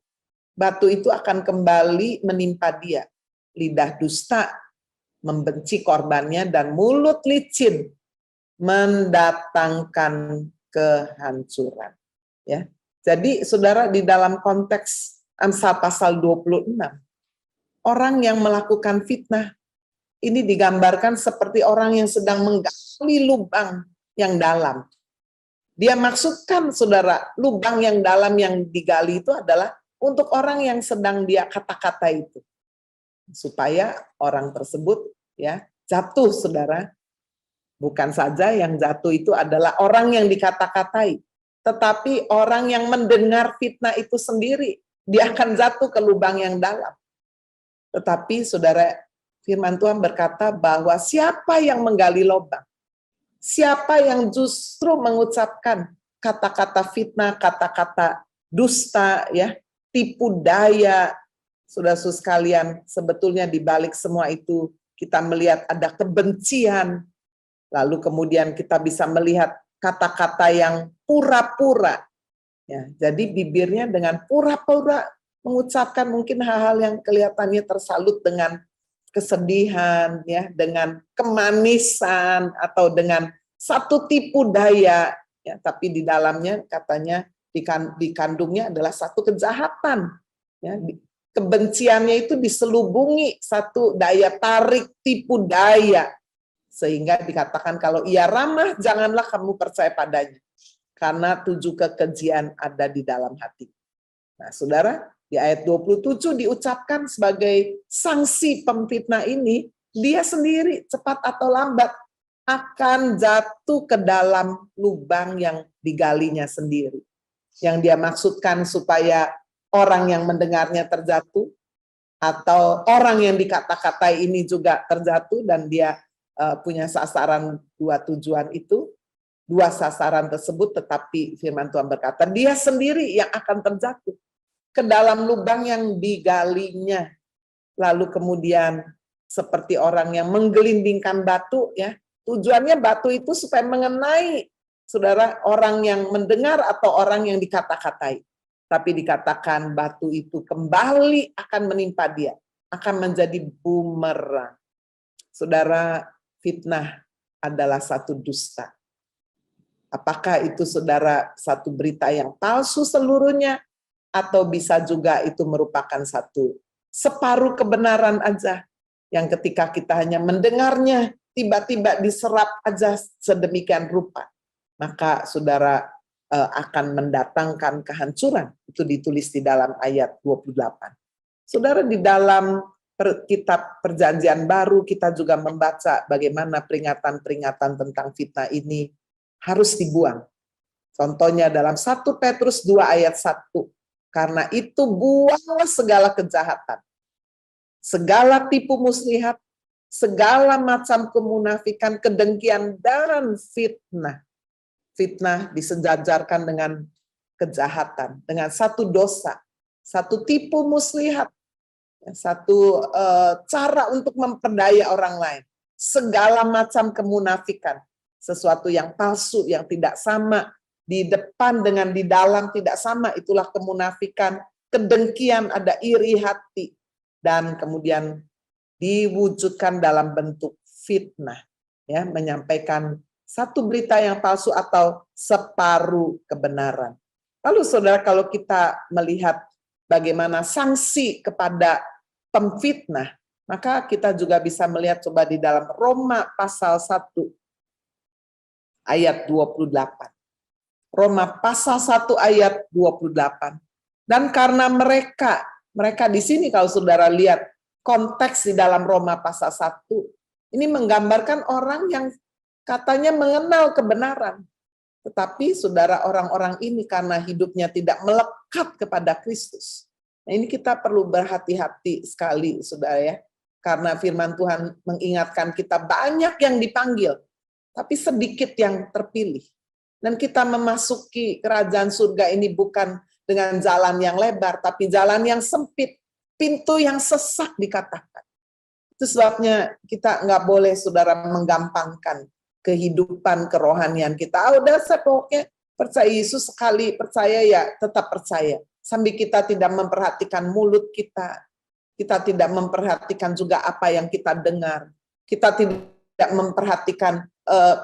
batu itu akan kembali menimpa dia. Lidah dusta membenci korbannya dan mulut licin mendatangkan kehancuran. Ya. Jadi saudara, di dalam konteks Amsal pasal 26, orang yang melakukan fitnah ini digambarkan seperti orang yang sedang menggali lubang yang dalam. Dia maksudkan saudara, lubang yang dalam yang digali itu adalah untuk orang yang sedang dia kata-kata itu. Supaya orang tersebut ya jatuh saudara. Bukan saja yang jatuh itu adalah orang yang dikata-katai, tetapi orang yang mendengar fitnah itu sendiri, dia akan jatuh ke lubang yang dalam. Tetapi saudara, firman Tuhan berkata bahwa siapa yang menggali lubang, siapa yang justru mengucapkan kata-kata fitnah, kata-kata dusta, ya, tipu daya, saudara-saudara sekalian, sebetulnya di balik semua itu kita melihat ada kebencian, lalu kemudian kita bisa melihat kata-kata yang pura-pura. Ya, jadi bibirnya dengan pura-pura mengucapkan mungkin hal-hal yang kelihatannya tersalut dengan kesedihan, ya, dengan kemanisan atau dengan satu tipu daya, ya, tapi di dalamnya katanya dikandungnya adalah satu kejahatan, ya, kebenciannya itu diselubungi satu daya tarik tipu daya, sehingga dikatakan kalau ia ramah janganlah kamu percaya padanya, karena 7 kekejian ada di dalam hati. Nah, saudara, di ayat 27 diucapkan sebagai sanksi pemfitnah ini, dia sendiri cepat atau lambat akan jatuh ke dalam lubang yang digalinya sendiri. Yang dia maksudkan supaya orang yang mendengarnya terjatuh, atau orang yang dikata-katai ini juga terjatuh, dan dia punya sasaran 2 tujuan itu, 2 sasaran tersebut, tetapi firman Tuhan berkata, dia sendiri yang akan terjatuh ke dalam lubang yang digalinya. Lalu kemudian seperti orang yang menggelindingkan batu, ya, tujuannya batu itu supaya mengenai saudara orang yang mendengar atau orang yang dikata-katai. Tapi dikatakan batu itu kembali akan menimpa dia, akan menjadi bumerang. Saudara, fitnah adalah satu dusta. Apakah itu saudara satu berita yang palsu seluruhnya, atau bisa juga itu merupakan satu separuh kebenaran aja, yang ketika kita hanya mendengarnya, tiba-tiba diserap aja sedemikian rupa, maka saudara akan mendatangkan kehancuran. Itu ditulis di dalam ayat 28. Saudara, di dalam kitab Perjanjian Baru kita juga membaca bagaimana peringatan-peringatan tentang fitnah ini harus dibuang. Contohnya dalam 1 Petrus 2 ayat 1. Karena itu buanglah segala kejahatan, segala tipu muslihat, segala macam kemunafikan, kedengkian, dan fitnah. Fitnah disejajarkan dengan kejahatan, dengan satu dosa, satu tipu muslihat, satu cara untuk memperdaya orang lain, segala macam kemunafikan, sesuatu yang palsu, yang tidak sama, di depan dengan di dalam tidak sama, itulah kemunafikan. Kedengkian, ada iri hati, dan kemudian diwujudkan dalam bentuk fitnah, ya, menyampaikan satu berita yang palsu atau separuh kebenaran. Lalu saudara, kalau kita melihat bagaimana sanksi kepada pemfitnah, maka kita juga bisa melihat coba di dalam Roma pasal 1 ayat 28. Roma pasal 1 ayat 28. Dan karena mereka di sini kalau saudara lihat konteks di dalam Roma pasal 1, ini menggambarkan orang yang katanya mengenal kebenaran. Tetapi saudara, orang-orang ini karena hidupnya tidak melekat kepada Kristus. Nah, ini kita perlu berhati-hati sekali saudara, ya. Karena firman Tuhan mengingatkan kita banyak yang dipanggil, tapi sedikit yang terpilih. Dan kita memasuki kerajaan surga ini bukan dengan jalan yang lebar, tapi jalan yang sempit, pintu yang sesak dikatakan. Itu sebabnya kita nggak boleh saudara menggampangkan kehidupan kerohanian kita. Udah saya pokoknya percaya Yesus sekali, percaya ya tetap percaya. Sambil kita tidak memperhatikan mulut kita tidak memperhatikan juga apa yang kita dengar, kita tidak memperhatikan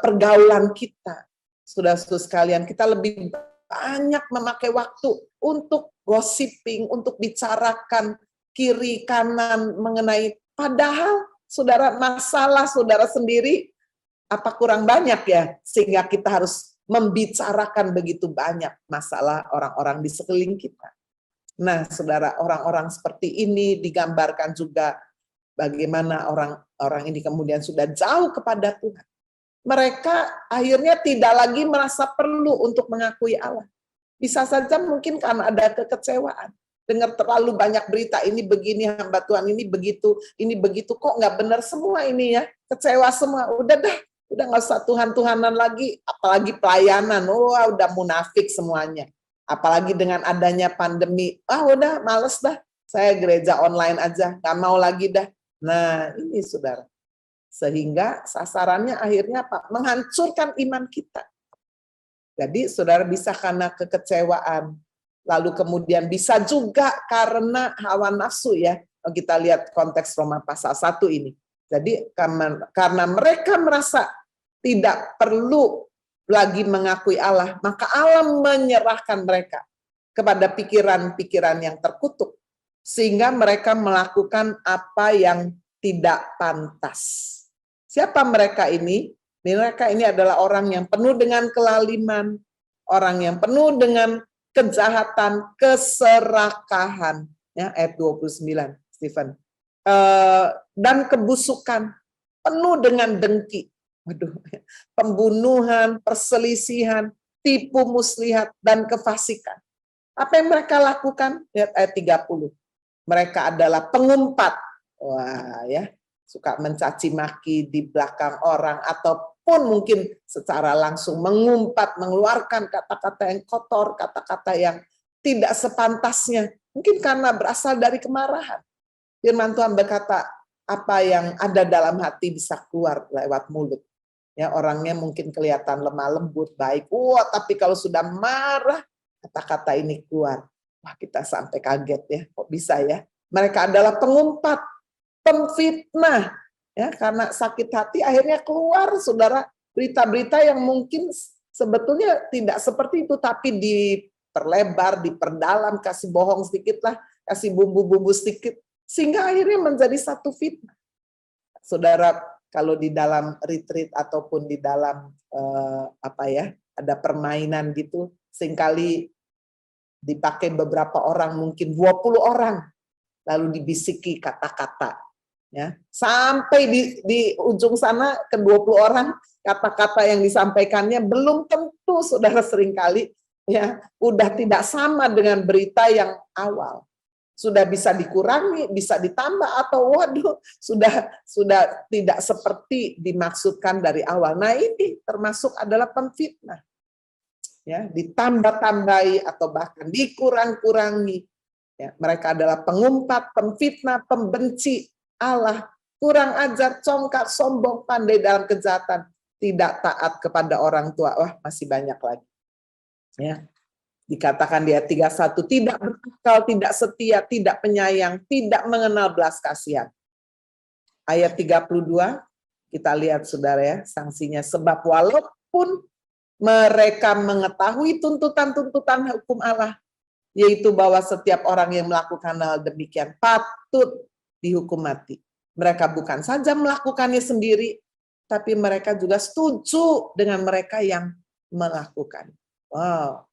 pergaulan kita. Saudara-saudara sekalian, kita lebih banyak memakai waktu untuk gossiping, untuk bicarakan kiri kanan mengenai, padahal saudara, masalah saudara sendiri apa kurang banyak ya, sehingga kita harus membicarakan begitu banyak masalah orang-orang di sekeliling kita. Nah saudara, orang-orang seperti ini digambarkan juga bagaimana orang-orang ini kemudian sudah jauh kepada Tuhan. Mereka akhirnya tidak lagi merasa perlu untuk mengakui Allah. Bisa saja mungkin karena ada kekecewaan. dengar terlalu banyak berita, ini begini hamba Tuhan, ini begitu, kok nggak benar semua ini ya, kecewa semua, udah nggak usah Tuhan-Tuhanan lagi, apalagi pelayanan, wah udah munafik semuanya, apalagi dengan adanya pandemi, udah males dah, saya gereja online aja, nggak mau lagi dah. Nah ini saudara, sehingga sasarannya akhirnya apa? Menghancurkan iman kita. Jadi saudara bisa karena kekecewaan, lalu kemudian bisa juga karena hawa nafsu ya. Kalau kita lihat konteks Roma pasal 1 ini. Jadi karena mereka merasa tidak perlu lagi mengakui Allah, maka Allah menyerahkan mereka kepada pikiran-pikiran yang terkutuk, sehingga mereka melakukan apa yang tidak pantas. Siapa mereka ini? Mereka ini adalah orang yang penuh dengan kelaliman, orang yang penuh dengan kejahatan, keserakahan, ya, ayat 29, Stephen, dan kebusukan, penuh dengan dengki, pembunuhan, perselisihan, tipu muslihat, dan kefasikan. Apa yang mereka lakukan? Lihat ayat 30. Mereka adalah pengumpat, wah ya, suka mencaci maki di belakang orang, ataupun mungkin secara langsung mengumpat, mengeluarkan kata-kata yang kotor, kata-kata yang tidak sepantasnya, mungkin karena berasal dari kemarahan. Firman Tuhan berkata, apa yang ada dalam hati bisa keluar lewat mulut. Ya, orangnya mungkin kelihatan lemah lembut, baik, tapi kalau sudah marah, kata-kata ini keluar. Wah, kita sampai kaget ya, kok bisa ya? Mereka adalah pengumpat, pemfitnah, ya, karena sakit hati akhirnya keluar, saudara, berita-berita yang mungkin sebetulnya tidak seperti itu, tapi diperlebar, diperdalam, kasih bohong sedikit lah, kasih bumbu-bumbu sedikit, sehingga akhirnya menjadi satu fitnah. Saudara, kalau di dalam retreat ataupun di dalam ada permainan gitu, seringkali dipakai beberapa orang, mungkin 20 orang, lalu dibisiki kata-kata, ya, sampai di ujung sana ke 20 orang, kata-kata yang disampaikannya belum tentu, saudara, seringkali ya udah tidak sama dengan berita yang awal. Sudah bisa dikurangi, bisa ditambah, atau waduh sudah tidak seperti dimaksudkan dari awal. Nah ini termasuk adalah pemfitnah, ya, ditambah-tambahi atau bahkan dikurang-kurangi. Ya, mereka adalah pengumpat, pemfitnah, pembenci Allah, kurang ajar, congkak, sombong, pandai dalam kejahatan, tidak taat kepada orang tua. Wah, masih banyak lagi. Ya. Dikatakan di ayat 31, tidak berakal, tidak setia, tidak penyayang, tidak mengenal belas kasihan. Ayat 32, kita lihat saudara ya, sanksinya. Sebab walaupun mereka mengetahui tuntutan-tuntutan hukum Allah, yaitu bahwa setiap orang yang melakukan hal demikian patut dihukum mati. Mereka bukan saja melakukannya sendiri, tapi mereka juga setuju dengan mereka yang melakukan. Wow.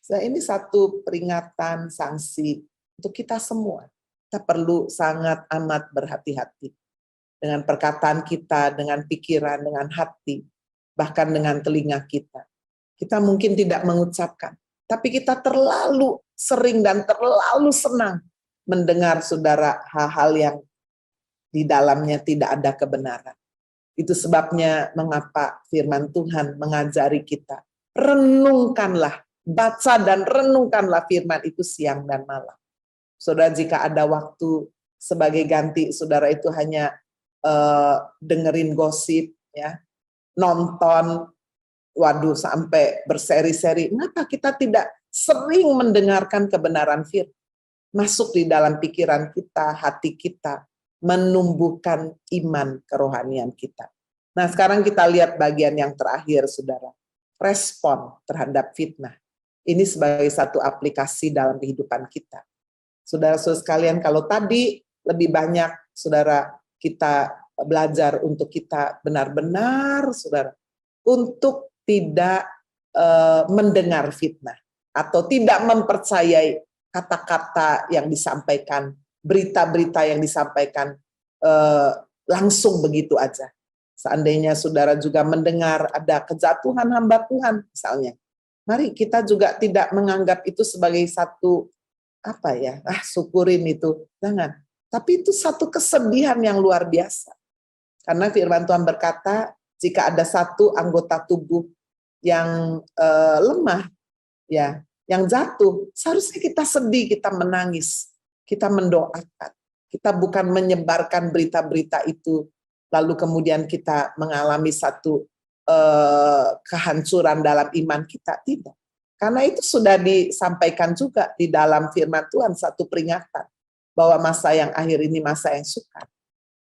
Nah, ini satu peringatan, sanksi untuk kita semua. Kita perlu sangat amat berhati-hati dengan perkataan kita, dengan pikiran, dengan hati, bahkan dengan telinga kita. Kita mungkin tidak mengucapkan, tapi kita terlalu sering dan terlalu senang mendengar, saudara, hal-hal yang di dalamnya tidak ada kebenaran. Itu sebabnya mengapa firman Tuhan mengajari kita, renungkanlah, baca dan renungkanlah firman itu siang dan malam. Saudara, jika ada waktu sebagai ganti, saudara itu hanya dengerin gosip, ya, nonton, waduh sampai berseri-seri, mengapa kita tidak sering mendengarkan kebenaran firman, masuk di dalam pikiran kita, hati kita, menumbuhkan iman kerohanian kita. Nah, sekarang kita lihat bagian yang terakhir, saudara. Respon terhadap fitnah. Ini sebagai satu aplikasi dalam kehidupan kita. Saudara-saudara sekalian, kalau tadi lebih banyak, saudara, kita belajar untuk kita benar-benar, saudara, untuk tidak mendengar fitnah, atau tidak mempercayai kata-kata yang disampaikan, berita-berita yang disampaikan langsung begitu aja. Seandainya saudara juga mendengar ada kejatuhan hamba Tuhan misalnya, mari kita juga tidak menganggap itu sebagai satu syukurin itu. Jangan. Tapi itu satu kesedihan yang luar biasa. Karena firman Tuhan berkata, jika ada satu anggota tubuh yang lemah, ya, yang jatuh, seharusnya kita sedih, kita menangis, kita mendoakan. Kita bukan menyebarkan berita-berita itu, lalu kemudian kita mengalami satu kehancuran dalam iman kita. Tidak. Karena itu sudah disampaikan juga di dalam firman Tuhan, satu peringatan bahwa masa yang akhir ini masa yang sukar.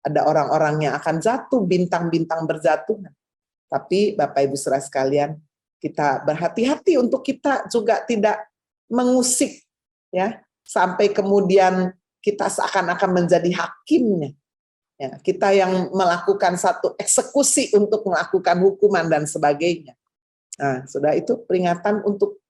Ada orang-orang yang akan jatuh, bintang-bintang berjatuhan. Tapi Bapak Ibu Saudara sekalian, kita berhati-hati untuk kita juga tidak mengusik, ya, sampai kemudian kita seakan-akan menjadi hakimnya. Ya, kita yang melakukan satu eksekusi untuk melakukan hukuman dan sebagainya. Nah, sudah itu peringatan untuk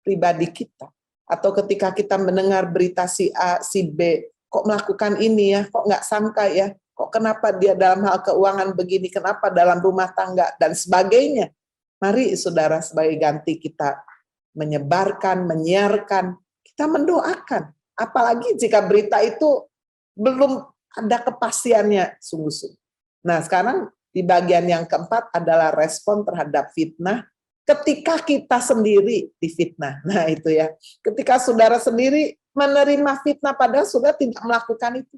pribadi kita. Atau ketika kita mendengar berita si A, si B, kok melakukan ini ya, kok nggak sangka ya, kok kenapa dia dalam hal keuangan begini, kenapa dalam rumah tangga, dan sebagainya. Mari saudara sebagai ganti kita menyebarkan, menyiarkan, kita mendoakan. Apalagi jika berita itu belum ada kepastiannya sungguh-sungguh. Nah sekarang di bagian yang keempat adalah respon terhadap fitnah ketika kita sendiri difitnah. Nah itu ya, ketika saudara sendiri menerima fitnah padahal sudah tidak melakukan itu.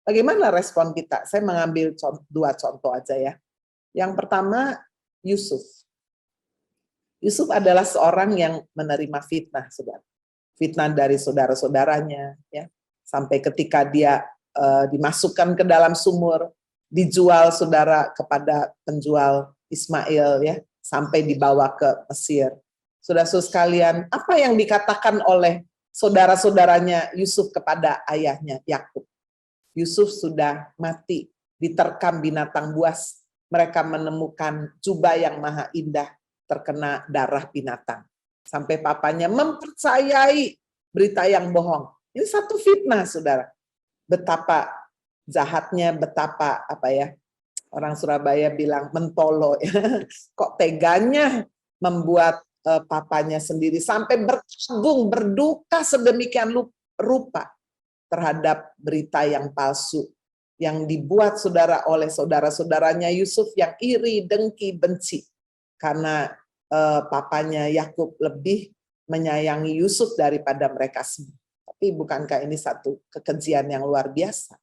Bagaimana respon kita? Saya mengambil dua contoh aja ya. Yang pertama, Yusuf. Yusuf adalah seorang yang menerima fitnah, saudara. Fitnah dari saudara-saudaranya, ya, sampai ketika dia dimasukkan ke dalam sumur, dijual saudara kepada penjual Ismail, ya, sampai dibawa ke Mesir. Saudara-saudara sekalian, apa yang dikatakan oleh saudara-saudaranya Yusuf kepada ayahnya Yakub? Yusuf sudah mati, diterkam binatang buas. Mereka menemukan jubah yang maha indah, terkena darah binatang. Sampai papanya mempercayai berita yang bohong. Ini satu fitnah, saudara. Betapa jahatnya, betapa orang Surabaya bilang mentolo. Kok teganya membuat papanya sendiri sampai berkabung, berduka sedemikian rupa terhadap berita yang palsu yang dibuat saudara oleh saudara-saudaranya Yusuf yang iri, dengki, benci. Karena papanya Yakub lebih menyayangi Yusuf daripada mereka semua. Tapi bukankah ini satu kekejian yang luar biasa?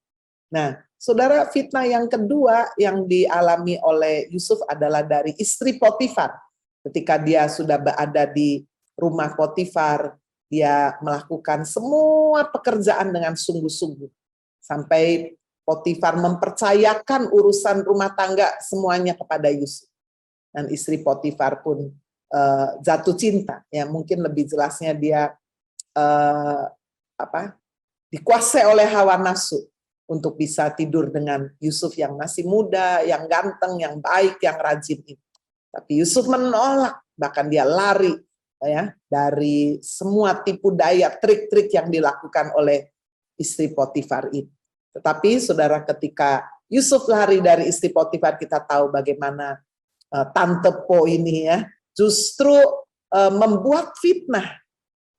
Nah, saudara, fitnah yang kedua yang dialami oleh Yusuf adalah dari istri Potifar. Ketika dia sudah berada di rumah Potifar, dia melakukan semua pekerjaan dengan sungguh-sungguh. Sampai Potifar mempercayakan urusan rumah tangga semuanya kepada Yusuf. Dan istri Potifar pun jatuh cinta. Ya, mungkin lebih jelasnya dia dikuasai oleh hawa nafsu untuk bisa tidur dengan Yusuf yang masih muda, yang ganteng, yang baik, yang rajin itu. Tapi Yusuf menolak, bahkan dia lari ya dari semua tipu daya, trik-trik yang dilakukan oleh istri Potifar itu. Tetapi saudara, ketika Yusuf lari dari istri Potifar, kita tahu bagaimana Tante Po ini ya justru membuat fitnah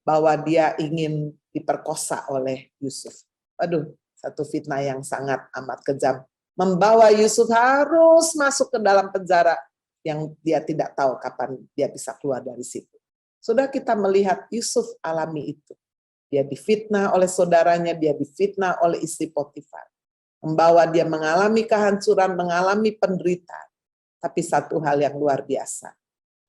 bahwa dia ingin diperkosa oleh Yusuf. Aduh, satu fitnah yang sangat amat kejam. Membawa Yusuf harus masuk ke dalam penjara yang dia tidak tahu kapan dia bisa keluar dari situ. Sudah kita melihat Yusuf alami itu. Dia difitnah oleh saudaranya, dia difitnah oleh istri Potifar. Membawa dia mengalami kehancuran, mengalami penderitaan. Tapi satu hal yang luar biasa.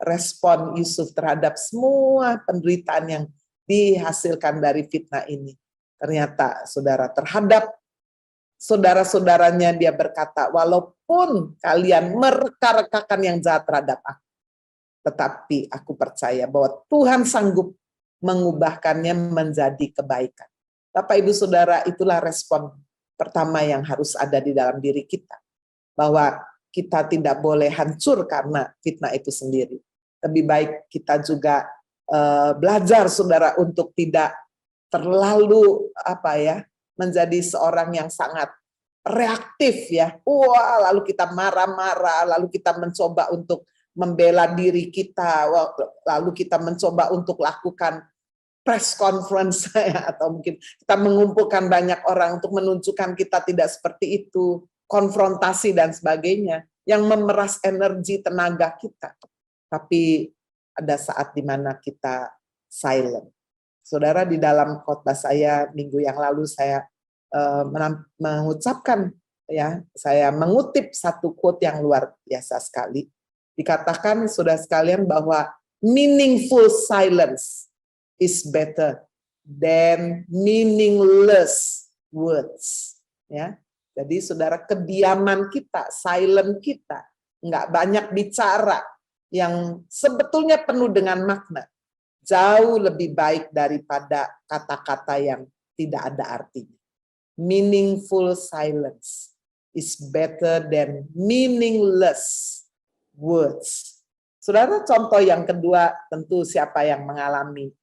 Respon Yusuf terhadap semua penderitaan yang dihasilkan dari fitnah ini. Ternyata saudara, terhadap saudara-saudaranya dia berkata, walaupun kalian mereka-rekakan yang jahat terhadap aku, tetapi aku percaya bahwa Tuhan sanggup mengubahkannya menjadi kebaikan. Bapak Ibu Saudara, itulah respon pertama yang harus ada di dalam diri kita. Bahwa kita tidak boleh hancur karena fitnah itu sendiri. Lebih baik kita juga belajar saudara untuk tidak terlalu menjadi seorang yang sangat reaktif ya. Wah, lalu kita marah-marah, lalu kita mencoba untuk membela diri kita, lalu kita mencoba untuk lakukan press conference atau mungkin kita mengumpulkan banyak orang untuk menunjukkan kita tidak seperti itu, konfrontasi dan sebagainya yang memeras energi tenaga kita. Tapi ada saat di mana kita silent. Saudara, di dalam khotbah saya minggu yang lalu saya mengucapkan, ya, saya mengutip satu quote yang luar biasa sekali. Dikatakan saudara sekalian bahwa meaningful silence is better than meaningless words. Ya, jadi saudara, kediaman kita, silent kita, nggak banyak bicara, yang sebetulnya penuh dengan makna, jauh lebih baik daripada kata-kata yang tidak ada artinya. Meaningful silence is better than meaningless words. Saudara, contoh yang kedua tentu siapa yang mengalami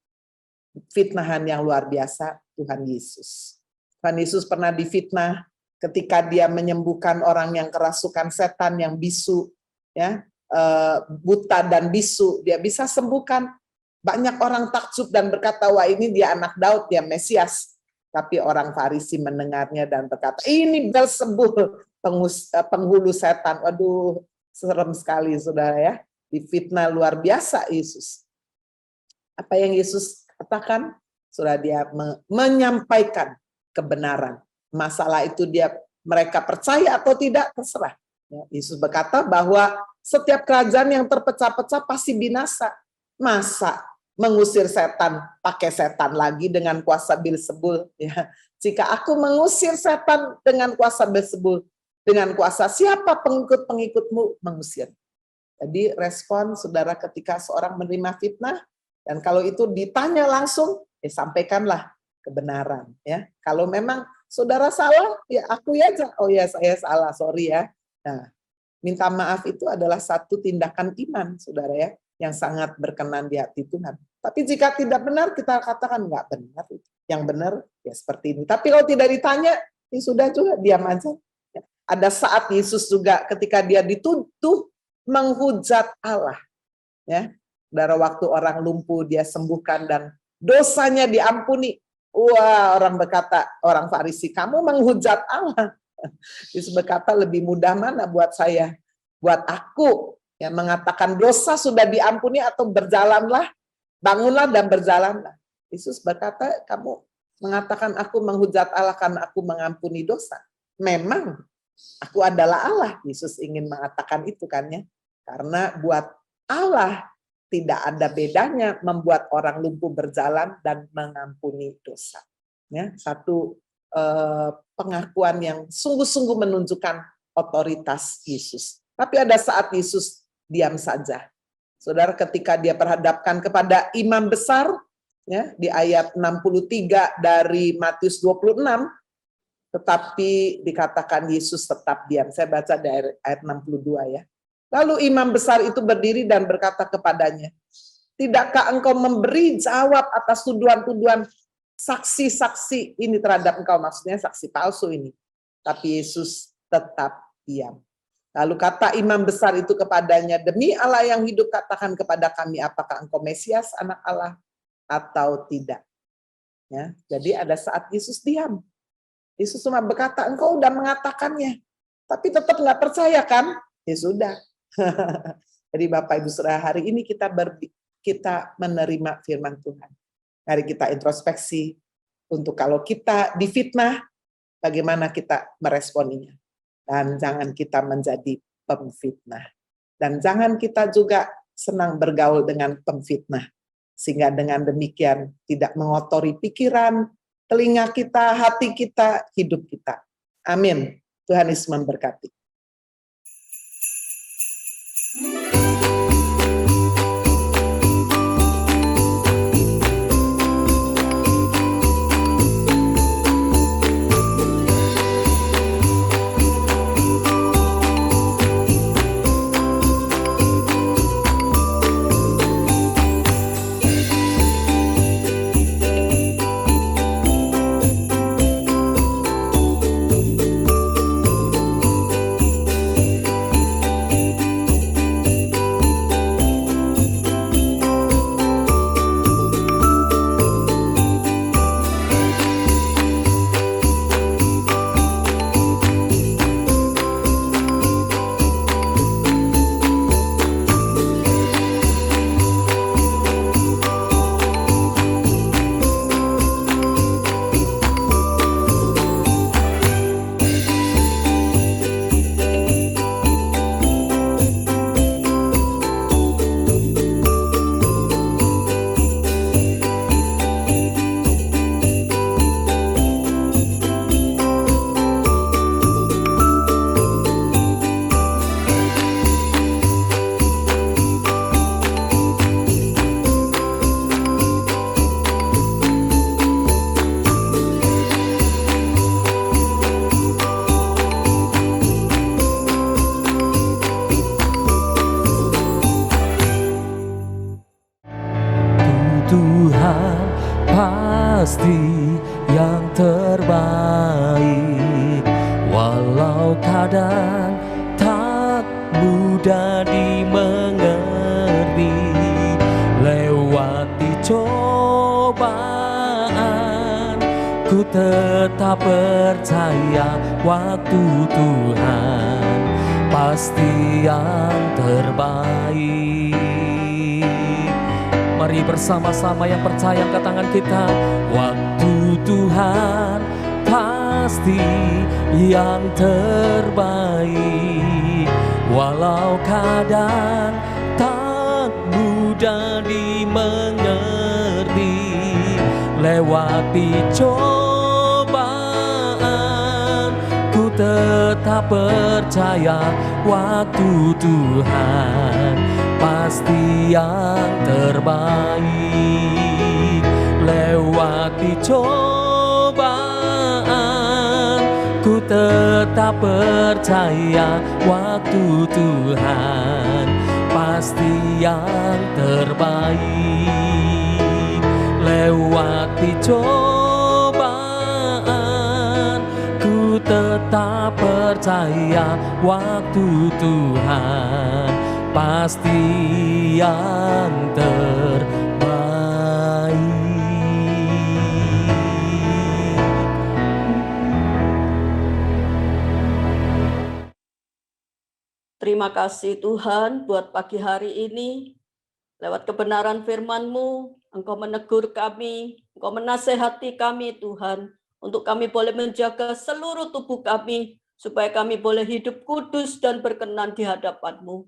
fitnahan yang luar biasa? Tuhan Yesus. Tuhan Yesus pernah difitnah ketika dia menyembuhkan orang yang kerasukan setan, yang bisu, ya, buta dan bisu, dia bisa sembuhkan. Banyak orang takjub dan berkata, wah, ini dia anak Daud, dia Mesias. Tapi orang Farisi mendengarnya dan berkata, ini Beelzebul, penghulu setan. Waduh, serem sekali saudara, ya. Difitnah luar biasa Yesus. Apa yang Yesus katakan? Saudara, dia menyampaikan kebenaran. Masalah itu mereka percaya atau tidak, terserah. Yesus berkata bahwa setiap kerajaan yang terpecah-pecah pasti binasa. Masa mengusir setan pakai setan lagi dengan kuasa Beelzebul? Ya. Jika aku mengusir setan dengan kuasa Beelzebul, dengan kuasa siapa pengikut-pengikutmu mengusir? Jadi respon saudara ketika seorang menerima fitnah, dan kalau itu ditanya langsung, sampaikanlah kebenaran. Ya, kalau memang saudara salah, ya akui aja. Oh ya, saya salah, sorry ya. Nah, minta maaf itu adalah satu tindakan iman, saudara, ya, yang sangat berkenan di hati Tuhan. Tapi jika tidak benar, kita katakan nggak benar. Yang benar ya seperti ini. Tapi kalau tidak ditanya, ya sudah juga, diam aja. Ada saat Yesus juga ketika dia dituduh menghujat Allah. Ya, dari waktu orang lumpuh dia sembuhkan dan dosanya diampuni. Wah, orang berkata, orang Farisi, kamu menghujat Allah. Yesus berkata, lebih mudah mana buat saya, buat aku, yang mengatakan dosa sudah diampuni atau berjalanlah, bangunlah dan berjalanlah. Yesus berkata, kamu mengatakan aku menghujat Allah karena aku mengampuni dosa. Memang aku adalah Allah. Yesus ingin mengatakan itu kan, ya. Karena buat Allah tidak ada bedanya membuat orang lumpuh berjalan dan mengampuni dosa. Ya, satu pengakuan yang sungguh-sungguh menunjukkan otoritas Yesus. Tapi ada saat Yesus diam saja. Saudara, ketika dia perhadapkan kepada imam besar, ya, di ayat 63 dari Matius 26, tetapi dikatakan Yesus tetap diam. Saya baca dari ayat 62 ya. Lalu imam besar itu berdiri dan berkata kepadanya, tidakkah engkau memberi jawab atas tuduhan-tuduhan saksi-saksi ini terhadap engkau? Maksudnya saksi palsu ini. Tapi Yesus tetap diam. Lalu kata imam besar itu kepadanya, demi Allah yang hidup, katakan kepada kami, apakah engkau Mesias, anak Allah, atau tidak. Ya, jadi ada saat Yesus diam. Yesus cuma berkata, engkau udah mengatakannya, tapi tetap nggak percaya kan? Ya sudah. Jadi Bapak Ibu Saudara, hari ini kita menerima firman Tuhan. Mari kita introspeksi untuk kalau kita difitnah, bagaimana kita meresponinya. Dan jangan kita menjadi pemfitnah. Dan jangan kita juga senang bergaul dengan pemfitnah. Sehingga dengan demikian tidak mengotori pikiran, telinga kita, hati kita, hidup kita. Amin. Tuhan Yesus memberkati. yang terbaik. Walau kadang tak mudah dimengerti, lewati cobaan, ku tetap percaya waktu Tuhan pasti yang terbaik. Mari bersama-sama yang percaya angkat tangan kita. Waktu Tuhan pasti yang terbaik. Walau kadang tak mudah dimengerti, lewati cobaan, ku tetap percaya waktu Tuhan pasti yang terbaik. Lewati cobaan, ku tetap percaya waktu Tuhan pasti yang terbaik. Lewati cobaan, ku tetap percaya waktu Tuhan pasti yang terbaik. Terima kasih Tuhan buat pagi hari ini. Lewat kebenaran firman-Mu, Engkau menegur kami, Engkau menasehati kami Tuhan, untuk kami boleh menjaga seluruh tubuh kami, supaya kami boleh hidup kudus dan berkenan di hadapan-Mu.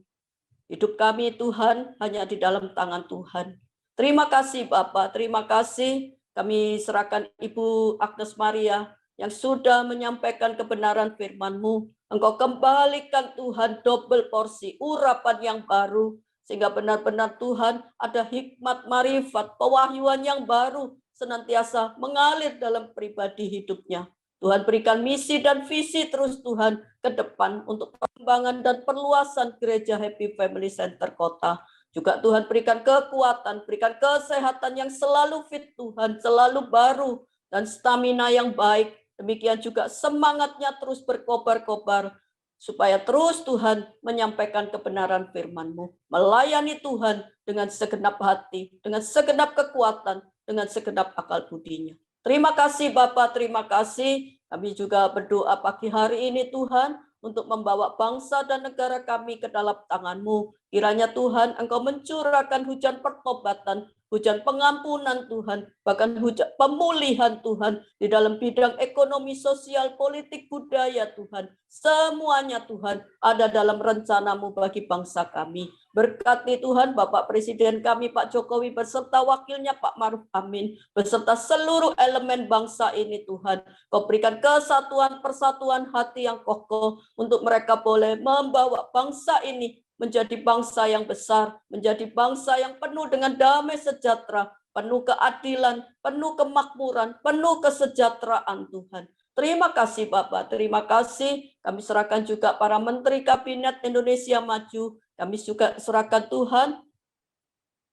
Hidup kami Tuhan hanya di dalam tangan Tuhan. Terima kasih Bapak, terima kasih kami serahkan Ibu Agnes Maria yang sudah menyampaikan kebenaran firman-Mu. Engkau kembalikan Tuhan double porsi, urapan yang baru, sehingga benar-benar Tuhan ada hikmat, marifat, pewahyuan yang baru senantiasa mengalir dalam pribadi hidupnya. Tuhan berikan misi dan visi terus Tuhan ke depan untuk perkembangan dan perluasan gereja Happy Family Center Kota. Juga Tuhan berikan kekuatan, berikan kesehatan yang selalu fit Tuhan, selalu baru dan stamina yang baik. Demikian juga semangatnya terus berkobar-kobar, supaya terus Tuhan menyampaikan kebenaran firman-Mu, melayani Tuhan dengan segenap hati, dengan segenap kekuatan, dengan segenap akal budinya. Terima kasih Bapak, terima kasih. Kami juga berdoa pagi hari ini Tuhan, untuk membawa bangsa dan negara kami ke dalam tangan-Mu. Kiranya Tuhan Engkau mencurahkan hujan pertobatan, hujan pengampunan Tuhan, bahkan hujan pemulihan Tuhan di dalam bidang ekonomi, sosial, politik, budaya Tuhan. Semuanya Tuhan ada dalam rencana-Mu bagi bangsa kami. Berkati Tuhan Bapak Presiden kami Pak Jokowi beserta wakilnya Pak Maruf Amin, beserta seluruh elemen bangsa ini Tuhan. Kau berikan kesatuan, persatuan hati yang kokoh untuk mereka boleh membawa bangsa ini menjadi bangsa yang besar, menjadi bangsa yang penuh dengan damai sejahtera, penuh keadilan, penuh kemakmuran, penuh kesejahteraan Tuhan. Terima kasih Bapak, terima kasih. Kami serahkan juga para Menteri Kabinet Indonesia Maju. Kami juga serahkan Tuhan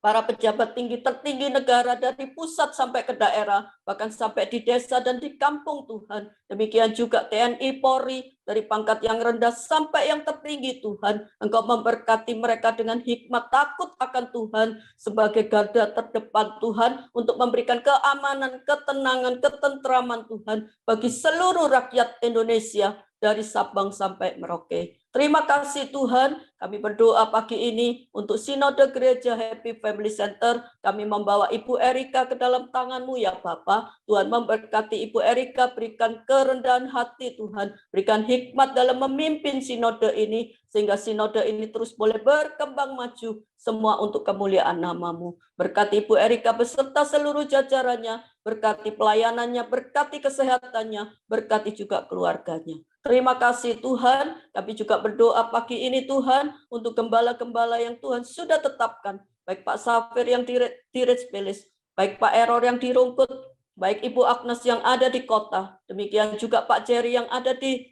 para pejabat tinggi tertinggi negara dari pusat sampai ke daerah, bahkan sampai di desa dan di kampung Tuhan. Demikian juga TNI Polri, dari pangkat yang rendah sampai yang tertinggi Tuhan. Engkau memberkati mereka dengan hikmat takut akan Tuhan sebagai garda terdepan Tuhan untuk memberikan keamanan, ketenangan, ketentraman Tuhan bagi seluruh rakyat Indonesia dari Sabang sampai Merauke. Terima kasih Tuhan, kami berdoa pagi ini untuk Sinode Gereja Happy Family Center. Kami membawa Ibu Erika ke dalam tangan-Mu ya Bapa. Tuhan memberkati Ibu Erika, berikan kerendahan hati Tuhan, berikan hikmat dalam memimpin Sinode ini, sehingga Sinode ini terus boleh berkembang maju, semua untuk kemuliaan nama-Mu. Berkati Ibu Erika beserta seluruh jajarannya, berkati pelayanannya, berkati kesehatannya, berkati juga keluarganya. Terima kasih Tuhan, kami juga berdoa pagi ini Tuhan untuk gembala-gembala yang Tuhan sudah tetapkan, baik Pak Safir yang di Ritspilis, baik Pak Error yang di Rungkut, baik Ibu Agnes yang ada di kota, demikian juga Pak Jerry yang ada di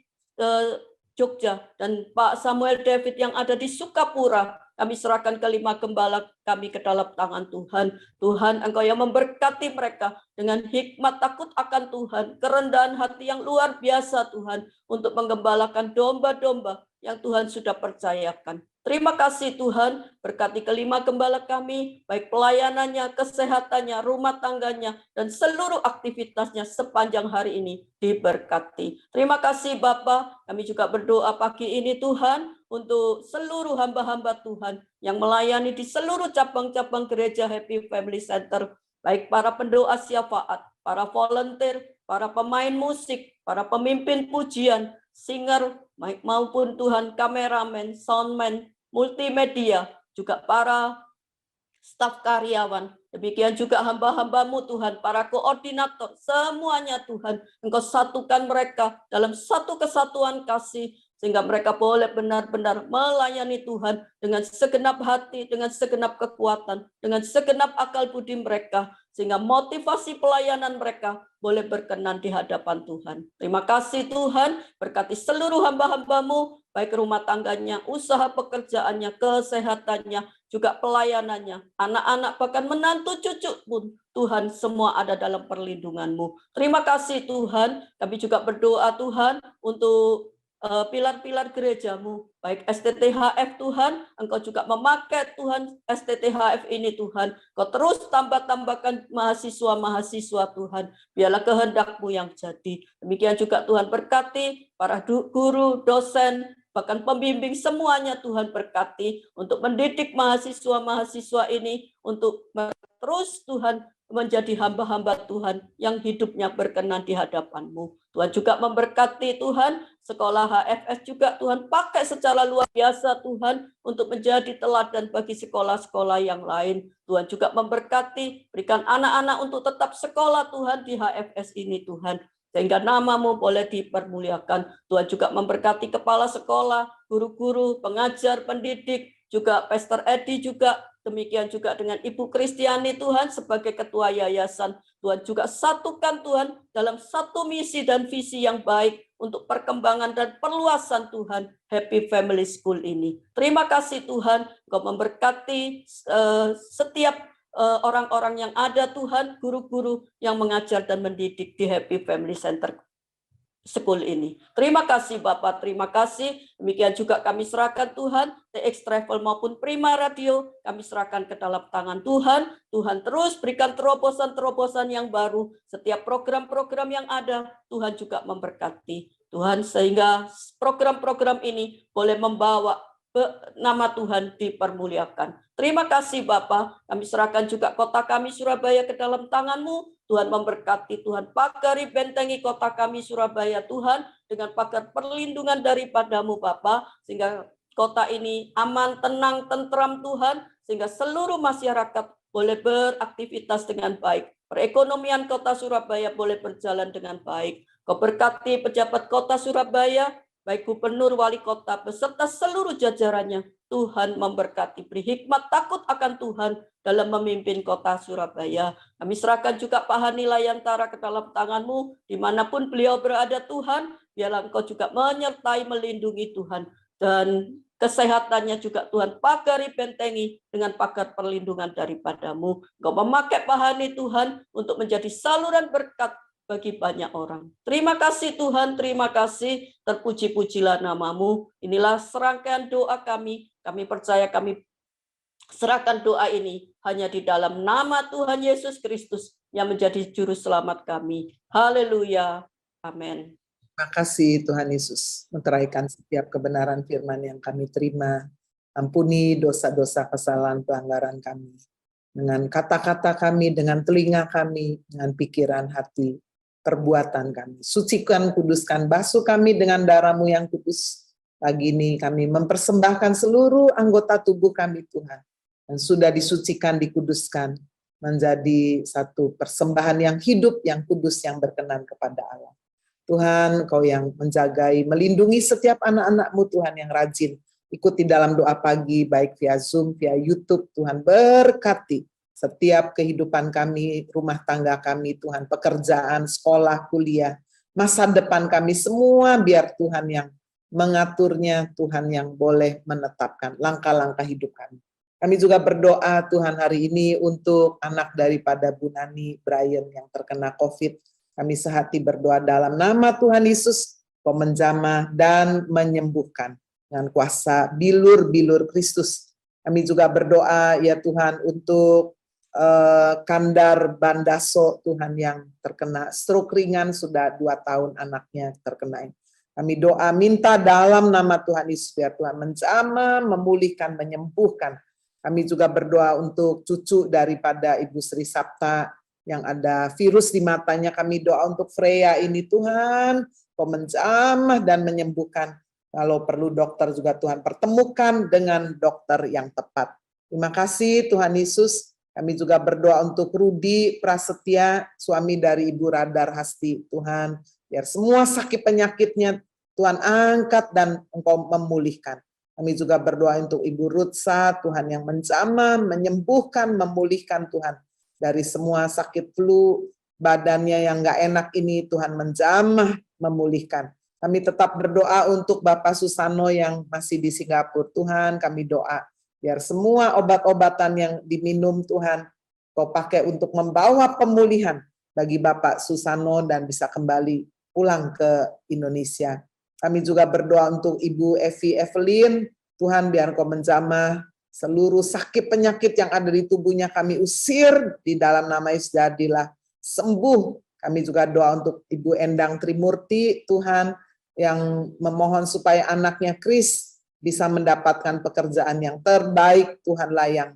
Jogja, dan Pak Samuel David yang ada di Sukapura, kami serahkan kelima gembala kami ke dalam tangan Tuhan. Tuhan, Engkau yang memberkati mereka dengan hikmat takut akan Tuhan, kerendahan hati yang luar biasa Tuhan, untuk menggembalakan domba-domba yang Tuhan sudah percayakan. Terima kasih Tuhan, berkati kelima gembala kami, baik pelayanannya, kesehatannya, rumah tangganya, dan seluruh aktivitasnya sepanjang hari ini diberkati. Terima kasih Bapa, kami juga berdoa pagi ini Tuhan, untuk seluruh hamba-hamba Tuhan yang melayani di seluruh cabang-cabang gereja Happy Family Center, baik para pendoa syafaat, para volunteer, para pemain musik, para pemimpin pujian, singer, maupun Tuhan kameramen, soundman, multimedia, juga para staf karyawan. Demikian juga hamba-hambamu Tuhan, para koordinator, semuanya Tuhan, Engkau satukan mereka dalam satu kesatuan kasih, sehingga mereka boleh benar-benar melayani Tuhan dengan segenap hati, dengan segenap kekuatan, dengan segenap akal budi mereka, sehingga motivasi pelayanan mereka boleh berkenan di hadapan Tuhan. Terima kasih Tuhan, berkati seluruh hamba-hambamu, baik rumah tangganya, usaha pekerjaannya, kesehatannya, juga pelayanannya, anak-anak bahkan menantu cucu pun, Tuhan semua ada dalam perlindungan-Mu. Terima kasih Tuhan, kami juga berdoa Tuhan untuk pilar-pilar gerejamu, baik STTHF Tuhan, Engkau juga memakai Tuhan STTHF ini Tuhan, Kau terus tambah-tambahkan mahasiswa-mahasiswa Tuhan, biarlah kehendak-Mu yang jadi. Demikian juga Tuhan berkati para guru, dosen, bahkan pembimbing semuanya Tuhan berkati untuk mendidik mahasiswa-mahasiswa ini untuk terus Tuhan menjadi hamba-hamba Tuhan yang hidupnya berkenan di hadapan-Mu. Tuhan juga memberkati Tuhan, sekolah HFS juga Tuhan pakai secara luar biasa Tuhan untuk menjadi teladan bagi sekolah-sekolah yang lain. Tuhan juga memberkati, berikan anak-anak untuk tetap sekolah Tuhan di HFS ini Tuhan, sehingga nama-Mu boleh dipermuliakan. Tuhan juga memberkati kepala sekolah, guru-guru, pengajar, pendidik, juga Pastor Edi juga, demikian juga dengan Ibu Kristiani Tuhan sebagai ketua yayasan. Tuhan juga satukan Tuhan dalam satu misi dan visi yang baik untuk perkembangan dan perluasan Tuhan Happy Family School ini. Terima kasih Tuhan, Engkau memberkati setiap orang-orang yang ada Tuhan, guru-guru yang mengajar dan mendidik di Happy Family Center School ini. Terima kasih Bapak, terima kasih. Demikian juga kami serahkan Tuhan, TX Travel maupun Prima Radio, kami serahkan ke dalam tangan Tuhan. Tuhan terus berikan terobosan-terobosan yang baru. Setiap program-program yang ada, Tuhan juga memberkati. Tuhan sehingga program-program ini boleh membawa nama Tuhan dipermuliakan. Terima kasih Bapa, kami serahkan juga kota kami Surabaya ke dalam tangan-Mu. Tuhan memberkati, Tuhan pagari bentengi kota kami Surabaya Tuhan dengan pagar perlindungan daripada-Mu Bapa, sehingga kota ini aman, tenang, tentram Tuhan, sehingga seluruh masyarakat boleh beraktivitas dengan baik. Perekonomian kota Surabaya boleh berjalan dengan baik. Kau berkati pejabat kota Surabaya, baik gubernur, wali kota, beserta seluruh jajarannya. Tuhan memberkati, beri hikmat takut akan Tuhan dalam memimpin kota Surabaya. Kami serahkan juga Pak Hani Layantara ke dalam tangan-Mu, dimanapun beliau berada Tuhan, biarlah Engkau juga menyertai, melindungi Tuhan. Dan kesehatannya juga Tuhan pagari bentengi dengan pagar perlindungan daripada-Mu. Engkau memakai Pak Hani Tuhan untuk menjadi saluran berkat bagi banyak orang. Terima kasih Tuhan, terima kasih, terpuji-pujilah nama-Mu. Inilah serangkaian doa kami. Kami percaya kami serahkan doa ini hanya di dalam nama Tuhan Yesus Kristus yang menjadi juru selamat kami. Haleluya. Amin. Terima kasih Tuhan Yesus, menteraikan setiap kebenaran firman yang kami terima. Ampuni dosa-dosa kesalahan pelanggaran kami. Dengan kata-kata kami, dengan telinga kami, dengan pikiran hati, perbuatan kami. Sucikan, kuduskan, basuh kami dengan darah-Mu yang kudus. Pagi ini kami mempersembahkan seluruh anggota tubuh kami Tuhan, yang sudah disucikan, dikuduskan, menjadi satu persembahan yang hidup, yang kudus, yang berkenan kepada Allah. Tuhan, Kau yang menjagai, melindungi setiap anak-anak-Mu Tuhan yang rajin, ikuti dalam doa pagi, baik via Zoom, via YouTube. Tuhan berkati setiap kehidupan kami, rumah tangga kami Tuhan, pekerjaan, sekolah, kuliah, masa depan kami semua, biar Tuhan yang mengaturnya, Tuhan yang boleh menetapkan langkah-langkah hidup kami. Kami juga berdoa Tuhan hari ini untuk anak daripada Bu Nani Brian yang terkena COVID. Kami sehati berdoa dalam nama Tuhan Yesus, Kau menjamah dan menyembuhkan dengan kuasa bilur-bilur Kristus. Kami juga berdoa ya Tuhan untuk Kandar Bandaso Tuhan yang terkena stroke ringan, sudah 2 tahun anaknya terkena. Kami doa minta dalam nama Tuhan Yesus biar Tuhan menjamah, memulihkan, menyembuhkan. Kami juga berdoa untuk cucu daripada Ibu Sri Sapta yang ada virus di matanya. Kami doa untuk Freya ini Tuhan, Kau menjamah dan menyembuhkan. Kalau perlu dokter juga Tuhan pertemukan dengan dokter yang tepat. Terima kasih Tuhan Yesus. Kami juga berdoa untuk Rudi Prasetya, suami dari Ibu Radar Hasti. Tuhan, biar semua sakit penyakitnya Tuhan angkat dan Engkau memulihkan. Kami juga berdoa untuk Ibu Rutsa, Tuhan yang menjamah, menyembuhkan, memulihkan Tuhan. Dari semua sakit flu, badannya yang enggak enak ini Tuhan menjamah, memulihkan. Kami tetap berdoa untuk Bapak Susano yang masih di Singapura. Tuhan, kami doa biar semua obat-obatan yang diminum Tuhan, Kau pakai untuk membawa pemulihan bagi Bapak Susano dan bisa kembali pulang ke Indonesia. Kami juga berdoa untuk Ibu Evi Evelyn, Tuhan biar Kau menjamah seluruh sakit penyakit yang ada di tubuhnya, kami usir di dalam nama Yesus, jadilah sembuh. Kami juga doa untuk Ibu Endang Trimurti, Tuhan yang memohon supaya anaknya Kris bisa mendapatkan pekerjaan yang terbaik. Tuhanlah yang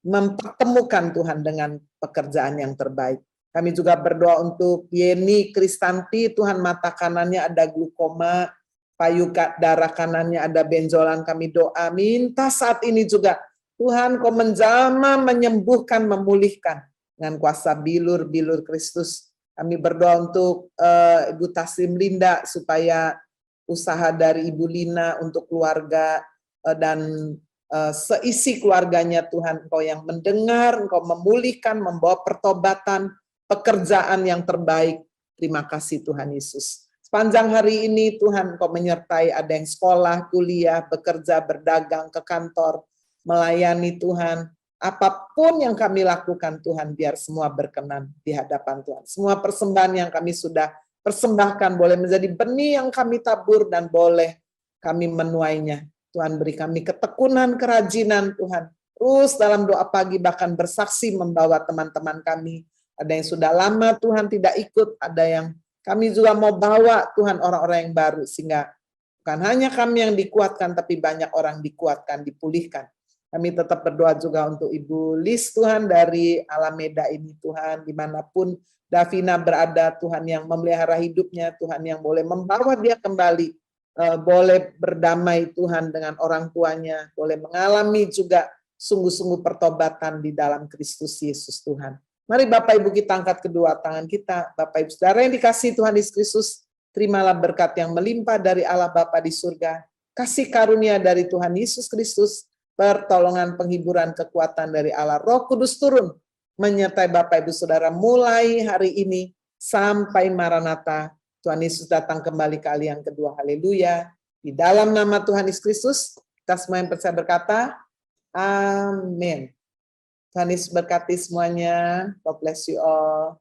mempertemukan Tuhan dengan pekerjaan yang terbaik. Kami juga berdoa untuk Yeni Kristanti, Tuhan mata kanannya ada glukoma, payu darah kanannya ada benjolan. Kami doa, minta saat ini juga Tuhan Kau menjamah, menyembuhkan, memulihkan dengan kuasa bilur-bilur Kristus. Kami berdoa untuk Ibu Taslim Linda supaya usaha dari Ibu Lina untuk keluarga dan seisi keluarganya Tuhan Engkau yang mendengar, Engkau memulihkan, membawa pertobatan, pekerjaan yang terbaik. Terima kasih Tuhan Yesus. Sepanjang hari ini Tuhan Engkau menyertai, ada yang sekolah, kuliah, bekerja, berdagang, ke kantor, melayani Tuhan. Apapun yang kami lakukan Tuhan, biar semua berkenan di hadapan Tuhan. Semua persembahan yang kami sudah persembahkan boleh menjadi benih yang kami tabur dan boleh kami menuainya. Tuhan beri kami ketekunan, kerajinan Tuhan. Terus dalam doa pagi bahkan bersaksi membawa teman-teman kami. Ada yang sudah lama Tuhan tidak ikut, ada yang kami juga mau bawa Tuhan orang-orang yang baru. Sehingga bukan hanya kami yang dikuatkan, tapi banyak orang dikuatkan, dipulihkan. Kami tetap berdoa juga untuk Ibu Lis Tuhan dari Alameda ini Tuhan, dimanapun Davina berada Tuhan yang memelihara hidupnya, Tuhan yang boleh membawa dia kembali, boleh berdamai Tuhan dengan orang tuanya, boleh mengalami juga sungguh-sungguh pertobatan di dalam Kristus Yesus Tuhan. Mari Bapak Ibu kita angkat kedua tangan kita, Bapak Ibu Saudara yang dikasihi Tuhan Yesus Kristus, terimalah berkat yang melimpah dari Allah Bapa di surga, kasih karunia dari Tuhan Yesus Kristus, pertolongan, penghiburan, kekuatan dari Allah Roh Kudus turun menyertai Bapak Ibu Saudara mulai hari ini sampai Maranatha. Tuhan Yesus datang kembali kali yang kedua. Haleluya. Di dalam nama Tuhan Yesus Kristus, kita semua yang percaya berkata, amin. Tuhan Yesus berkati semuanya. God bless you all.